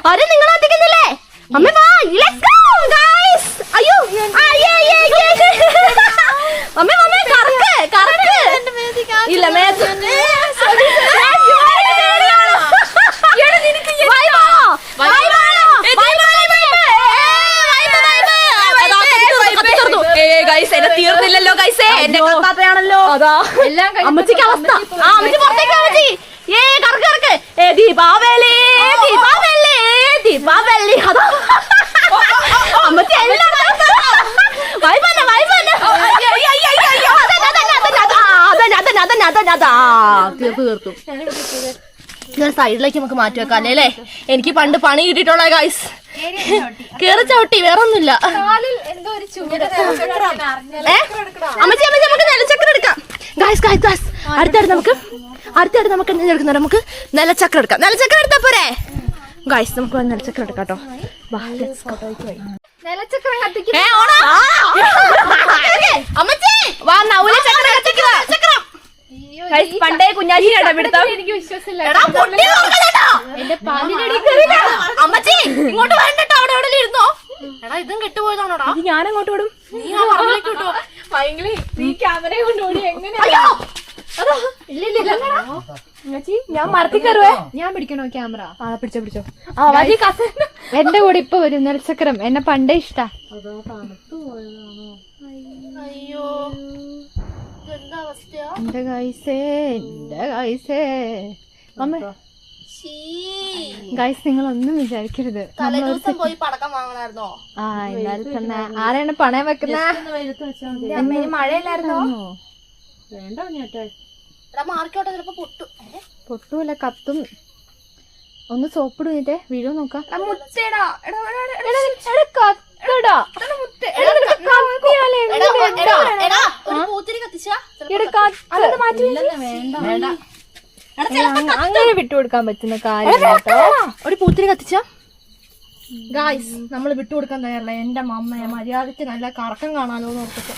ആരും നിങ്ങൾ എത്തിക്കുന്നില്ലേ? അമ്മ വാ, let's go guys. അയ്യോ അമ്മ അമ്മ കറക്ക് കറക്ക്. ഇല്ല മേത്ത് തീർന്നില്ലല്ലോ ഗൈസേ. എന്റെ കത്താത്തയാണല്ലോ അമ്മച്ചിക്ക് അവസ്ഥ. ആ അമ്മച്ചി പുറത്തേക്ക് അമ്മച്ചി. കറക്ക് കറക്ക്. ദീപാവലി ദീപാവലി ദീപാവലി. അതാ അമ്മച്ചി എല്ലാം തീർത്തു. ഞാൻ സൈഡിലേക്ക് നമുക്ക് മാറ്റി വെക്കാം അല്ലേ? എനിക്ക് പണ്ട് പണി കിട്ടിയിട്ടുള്ള ഗൈസ്. കേറി ചവിട്ടി, വേറൊന്നുമില്ല. അമ്മച്ചി അമ്മച്ചി നമുക്ക് നിലച്ചക്രം എടുക്കാം ഗൈസ്. ഗൈസ് ഗൈസ് അടുത്തായിട്ട് നമുക്ക് എടുക്കുന്നത് നമുക്ക് നിലച്ചക്രം എടുക്കാം. നിലച്ചക്രം എടുത്താ പോരെ ഗൈസ്? നമുക്ക് നിലച്ചക്രം എടുക്കാം കേട്ടോ. നിലച്ചക്രം കത്തിക്കും. അമ്മച്ചി വാ, നൗലചക്രം കത്തിക്കുക. പണ്ടേ കുഞ്ഞാച്ചി ഇടപെടുത്താം. എനിക്ക് വിശ്വാസമില്ല. എന്റെ അമ്മച്ചി ഇങ്ങോട്ട് വേണ്ടട്ടോ. അവിടെ എവിടെ ഇരുന്നോ? എടാ ഇതും കെട്ടുപോയതാണോടാ? ഞാൻ അങ്ങോട്ട് വിടും. നീ ആ പറമ്പിലേക്ക് വിട്ടോ. നീ ക്യാമറ കൊണ്ട് ഓടി എങ്ങനെ? ഞാൻ മരത്തിൽ കയറുവേ. ഞാൻ പിടിക്കണോ ക്യാമറ? പിടിച്ചോ പിടിച്ചോ. എന്റെ കൂടെ ഇപ്പൊ വരും നിലച്ചക്രം. എന്നെ പണ്ടേ ഇഷ്ടാ. അയ്യോ ഇതെന്താ അവസ്ഥയാ? എന്റെ ഗൈസേ അമ്മ ഗൈസ്, നിങ്ങളൊന്നും വിചാരിക്കരുത്. തലേദിവസം പോയി പടക്കം വാങ്ങണായിരുന്നോ? ആ എന്നാലും തന്നെ ആരാണ് പണയം വെക്കുന്ന? മഴയില്ലായിരുന്നോ? വേണ്ട കുഞ്ഞാട്ടെ. എടാ മാർക്കോട്ടെ, ചിലപ്പോ പൊട്ടു. പൊട്ടൂല, കത്തും. ഒന്ന് സോപ്പിടുന്നിട്ടേ വീഴോ നോക്കാം. പൂത്തിരി കത്തിച്ചാ അങ്ങനെ വിട്ടുകൊടുക്കാൻ പറ്റുന്ന കാര്യം. ഒരു പൂത്തിരി കത്തിച്ച ഗായ്സ് നമ്മൾ വിട്ടുകൊടുക്കാൻ തയ്യാറല്ല. എന്റെ മമ്മയെ മര്യാദക്ക് നല്ല കറക്കം കാണാലോ എന്ന് ഓർത്തിട്ട്.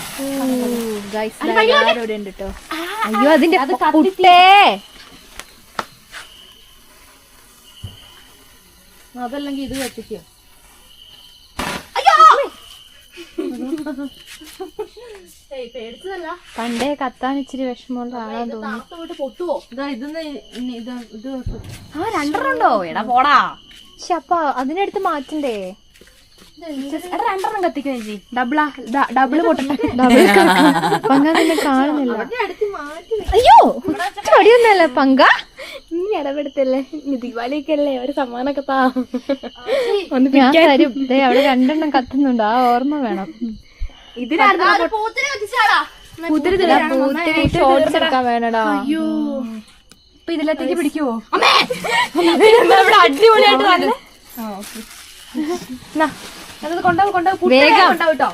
അയ്യോ അതിന്റെ കുട്ടേ. അതല്ലെങ്കിൽ ഇത് കത്തിക്കോ. പേടിച്ചതല്ല, പണ്ടേ കത്താൻ ഇച്ചിരി വിഷമമുള്ള ആളാന്ന് തോന്നുന്നു. പൊട്ടുവോ? രണ്ടെണ്ണുണ്ടോ? എടാ പോടാ. പക്ഷെ അപ്പൊ അതിനടുത്ത് മാറ്റണ്ടേ? രണ്ടെണ്ണം കത്തിക്കോ ചേച്ചി. ഡബിള് പൊട്ടട്ടെ. പങ്ക തന്നെ കാണുന്നില്ല. അയ്യോ ചൊടിയൊന്നല്ല പങ്ക. നീ ഇടപെടുത്തല്ലേ? ദീപാവലിക്കല്ലേ, ഒരു സമ്മാനൊക്കെ താ. ഞാൻ തരും. അവിടെ രണ്ടെണ്ണം കത്തുന്നുണ്ട്, ആ ഓർമ്മ വേണം. പൂത്തിരി കത്തിച്ചാടാ. പൂത്തിരി ഷോർട്സ് എടുക്കാൻ വേണടാ. അയ്യോ ഇപ്പൊ ഇതിലേക്ക് പിടിക്കുവോ? അടിപൊളിയായിട്ട് വേഗം കേട്ടോ.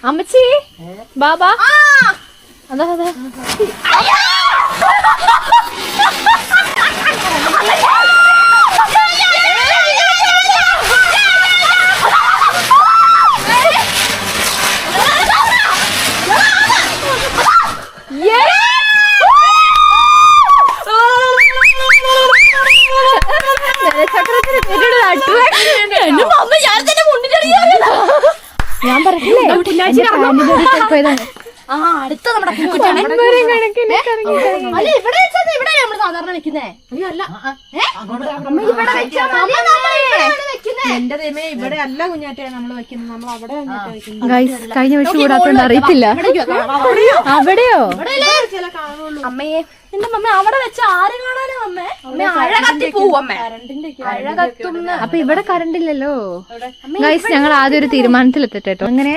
അമ്മച്ചി ബാബാ. അതാ അതാ ഞാൻ പറഞ്ഞില്ലേ അടുത്ത നമ്മുടെ കണക്കിന് അല്ല ഇവിടെ ഇവിടെ നമ്മൾ സാധാരണ വെക്കുന്നേ? അയ്യോ അല്ല. എന്റെ ദൈവമേ, ഇവിടെ അല്ല കുഞ്ഞാറ്റേ നമ്മള് വെക്കുന്നത്, നമ്മൾ അവിടെ വെക്കുന്നത്. ഗൈസ് കഴിഞ്ഞ വർഷം കൂടാത്തോണ്ട് അറിയത്തില്ല. അവിടെയോ? അമ്മയെ എന്റെ മമ്മ അവിടെ വെച്ച ആരും കാണാനോ അമ്മേ? അഴകത്തി പോവും അമ്മേ. അപ്പൊ ഇവിടെ കറണ്ട് ഇല്ലല്ലോ. ഗൈസ് ഞങ്ങൾ ആദ്യം ഒരു തീരുമാനത്തിലെത്തട്ടെ കേട്ടോ. അങ്ങനെ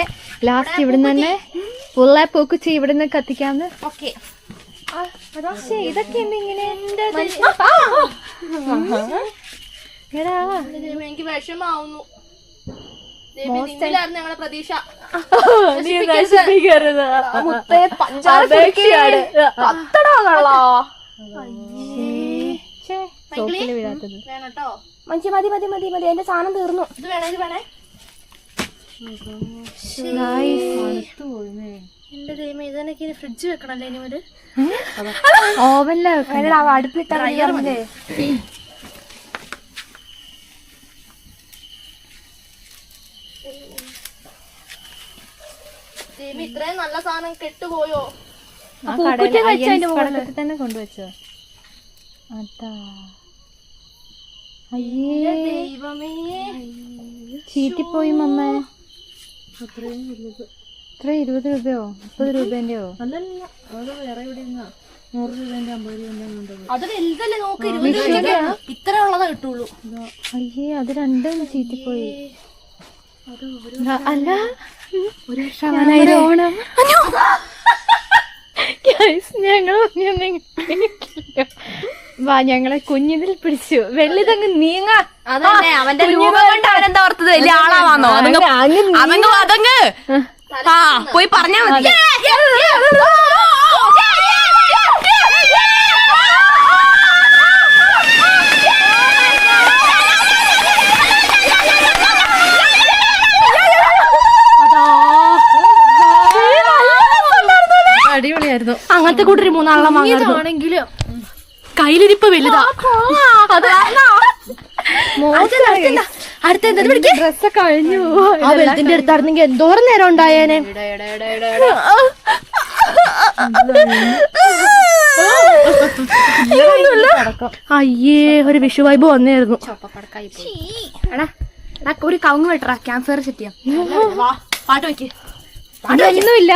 ലാസ്റ്റ് ഇവിടുന്ന് തന്നെ ഫുള്ളെ പൂക്കുച്ചി ഇവിടുന്ന് കത്തിക്കാന്ന്. ഓക്കെ. ഇതൊക്കെ ഇങ്ങനെ എനിക്ക് വിഷമാവുന്നു. ഞങ്ങളെ പ്രതീക്ഷ വീഴാത്തത്. മഞ്ചി മതി മതി മതി മതി, എന്റെ സാധനം തീർന്നു. ഇത് വേണേ വേണേ. എന്റെ ദൈവം, ഇതെനിക്ക് ഫ്രിഡ്ജ് വെക്കണല്ലേ ഇനി ഒരു ഓവനിലെ അടുപ്പിട്ട ഇത്രയും നല്ല സാധനം കെട്ടുപോയോ? തന്നെ കൊണ്ടുവച്ചോ? അതാ. അയ്യേ ദൈവമേ, ചീറ്റിപ്പോയി മമ്മ. ഇത്ര 20 രൂപയോ 30 രൂപേന്റെയോ? അത് വലുതല്ലേ നോക്ക്, 20 രൂപയ്ക്ക് ഇത്ര ഉള്ളതാ കിട്ടുള്ളൂ. അയ്യേ അത് രണ്ടും ചീറ്റിപ്പോയി. അല്ല ഒരു ഓണം ഞങ്ങൾ വാ, ഞങ്ങളെ കുഞ്ഞിതിൽ പിടിച്ചു. വെള്ളിതങ്ങ് നീങ്ങ. അതന്നെ അവന്റെ രൂപം കൊണ്ട് അവനെന്താ ഓർത്തത് വലിയ ആളാവാന്നോ? അതങ്ങ് പോയി പറഞ്ഞാ മതി. അടിപൊളിയായിരുന്നു. അങ്ങനത്തെ കൂട്ടൊരു 3 ആളെ വാങ്ങാണെങ്കിലും കയ്യിലിരിപ്പ് വലുതാ. അടുത്ത ഡ്രസ്സൊക്കെ കഴിഞ്ഞു. ആ വെള്ളത്തിന്റെ അടുത്തായിരുന്നെങ്കിൽ എന്തോരം നേരം ഉണ്ടായേനെ. അയ്യേ, ഒരു വിഷു വൈബ് വന്നായിരുന്നു. ഒരു കവുങ്ങ് വെട്ടറ ക്യാമ്പ് ഫയർ സെറ്റ് ചെയ്യാം. പാട്ട് വെക്ക്. ഒന്നുമില്ല.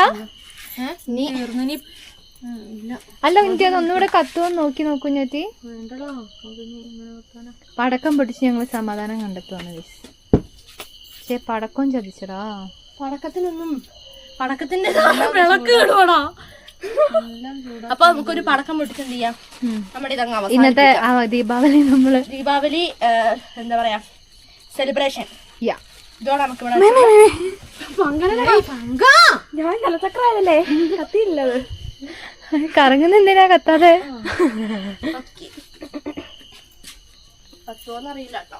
അല്ല എനിക്ക് ഒന്നുകൂടെ കത്തുവന്ന് നോക്കി നോക്കുഞ്ഞെത്തി. പടക്കം പൊട്ടിച്ച് ഞങ്ങൾ സമാധാനം കണ്ടെത്തുവാണ്. പക്ഷെ പടക്കം ചതിച്ചടാ. പടക്കത്തിന്റെ വിളക്ക് കേടുവാടാ. അപ്പൊ നമുക്കൊരു പടക്കം പൊട്ടിച്ച് എന്ത് ചെയ്യാം? നമ്മുടെ ഇതങ്ങ് ഇന്നത്തെ ദീപാവലി ദീപാവലി എന്താ പറയാ സെലിബ്രേഷൻ ഇതോടെ നമുക്ക് ഞാൻ ജലചക്രല്ലേ കത്തിയില്ലത്. കറങ്ങുന്ന എന്തിനാ കത്താതെ? കത്തുവോന്നറിയില്ല കേട്ടോ.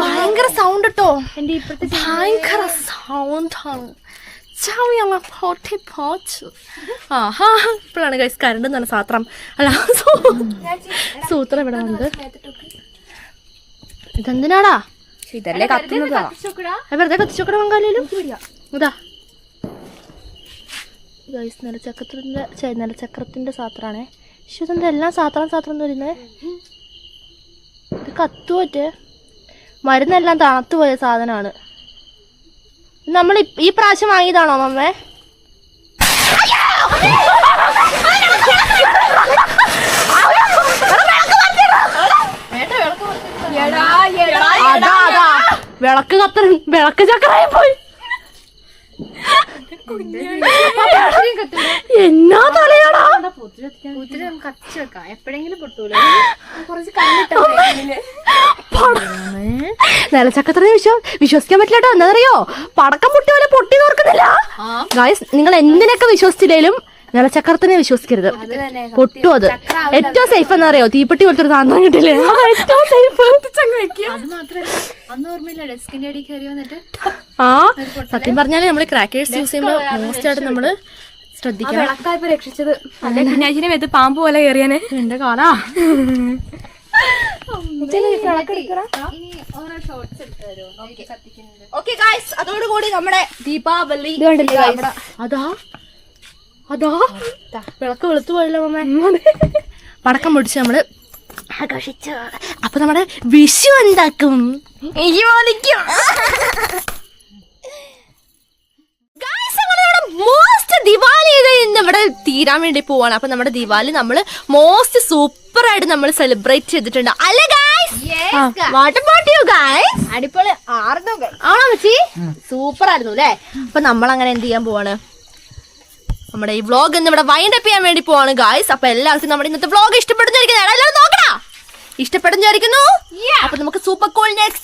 ഭയങ്കര സൗണ്ട് കേട്ടോ. ഭയങ്കര സൗണ്ട് ആണ്. ഇപ്പോഴാണ് ഗൈസ് കരണ്ട് തന്നെ സാത്രം അല്ല സൂത്രം ഇവിടെ ഉണ്ട്. ഇതെന്തിനാടാ? ഇതല്ലേ കത്തുന്നതാ. വെറുതെ കത്തിച്ചോക്കട പങ്കാളിയിലും ഇതാ ഗൈസ്. നിലച്ചക്രത്തിന്റെ സാത്രാണേ. പക്ഷെ ഇതെന്താ എല്ലാം സാത്രം വരുന്നേ? ഇത് കത്തുപോറ്റ് മരുന്നെല്ലാം തണുത്തുപോയ സാധനമാണ്. നമ്മൾ ഈ പ്രാവശ്യം വാങ്ങിയതാണോ മമ്മേ? വിളക്ക് വിളക്ക് ചക്രായി പോയി. എന്നാ തലയാടാ. എപ്പോഴെങ്കിലും പൊട്ടൂല. നിലച്ചക്കത്ര വിശ്വസിക്കാൻ പറ്റില്ല. എന്താ അറിയോ? പടക്കം പൊട്ടി പോലെ പൊട്ടി നോർക്കുന്നില്ല ഗായ്സ്. നിങ്ങൾ എന്തിനൊക്കെ വിശ്വസിച്ചില്ലേലും നിലച്ചക്രത്തിനെ വിശ്വസിക്കരുത്. പൊട്ടും. അത് ഏറ്റവും സേഫ് എന്താ അറിയോ? തീപ്പെട്ടി പോലത്തെ ഒരു സാധനം കിട്ടില്ലേ? ഏറ്റവും സേഫ്. ആ സത്യം പറഞ്ഞാല് നമ്മള് ക്രാക്കേഴ്സ് യൂസ് ചെയ്യുമ്പോൾ മോസ്റ്റ് ആയിട്ട് നമ്മള് ശ്രദ്ധിക്കണം. രക്ഷിച്ചത് കുഞ്ഞാച്ചിനെ വെത്ത് പാമ്പ് പോലെ കയറിയാനെ. എന്റെ കാലാ. ഓക്കെ ഗൈസ്, അതോടുകൂടി നമ്മുടെ ദീപാവലി ഇത് കണ്ടില്ലേ guys? അതാ വിളക്ക് വെളുത്തു പോയല്ലോ അമ്മ. പടക്കം പൊടിച്ച് നമ്മള് ആഘോഷിച്ചു. അപ്പൊ നമ്മുടെ വിഷു എന്താക്കും? മോസ്റ്റ് ദിവാലി ഇന്ന് ഇവിടെ തീരാൻ വേണ്ടി പോവാണ്. അപ്പൊ നമ്മുടെ ദിവാലി നമ്മള് മോസ്റ്റ് സൂപ്പർ ആയിട്ട് നമ്മൾ സെലിബ്രേറ്റ് ചെയ്തിട്ടുണ്ട് അല്ലേ guys? What about you guys? അടിപൊളി ആർന്നോ ആണോ മച്ചി? സൂപ്പർ ആയിരുന്നു അല്ലേ? അപ്പൊ നമ്മൾ അങ്ങനെ എന്ത് ചെയ്യാൻ പോവാണ്? നമ്മുടെ ഈ വ്ളോഗ് ഇന്ന് ഇവിടെ വൈൻഡ് അപ്പ് ചെയ്യാൻ വേണ്ടി പോവാണ് ഗൈസ്. അപ്പൊ എല്ലാവർക്കും നമ്മുടെ ഇന്നത്തെ വ്ളോഗ് ഇഷ്ടപ്പെടുന്നിരിക്കുന്നു. എല്ലാവരും നോക്കണ ഇഷ്ടപ്പെടുന്നിരിക്കുന്നു. അപ്പൊ നമുക്ക് സൂപ്പർ കൂൾ നെക്സ്റ്റ്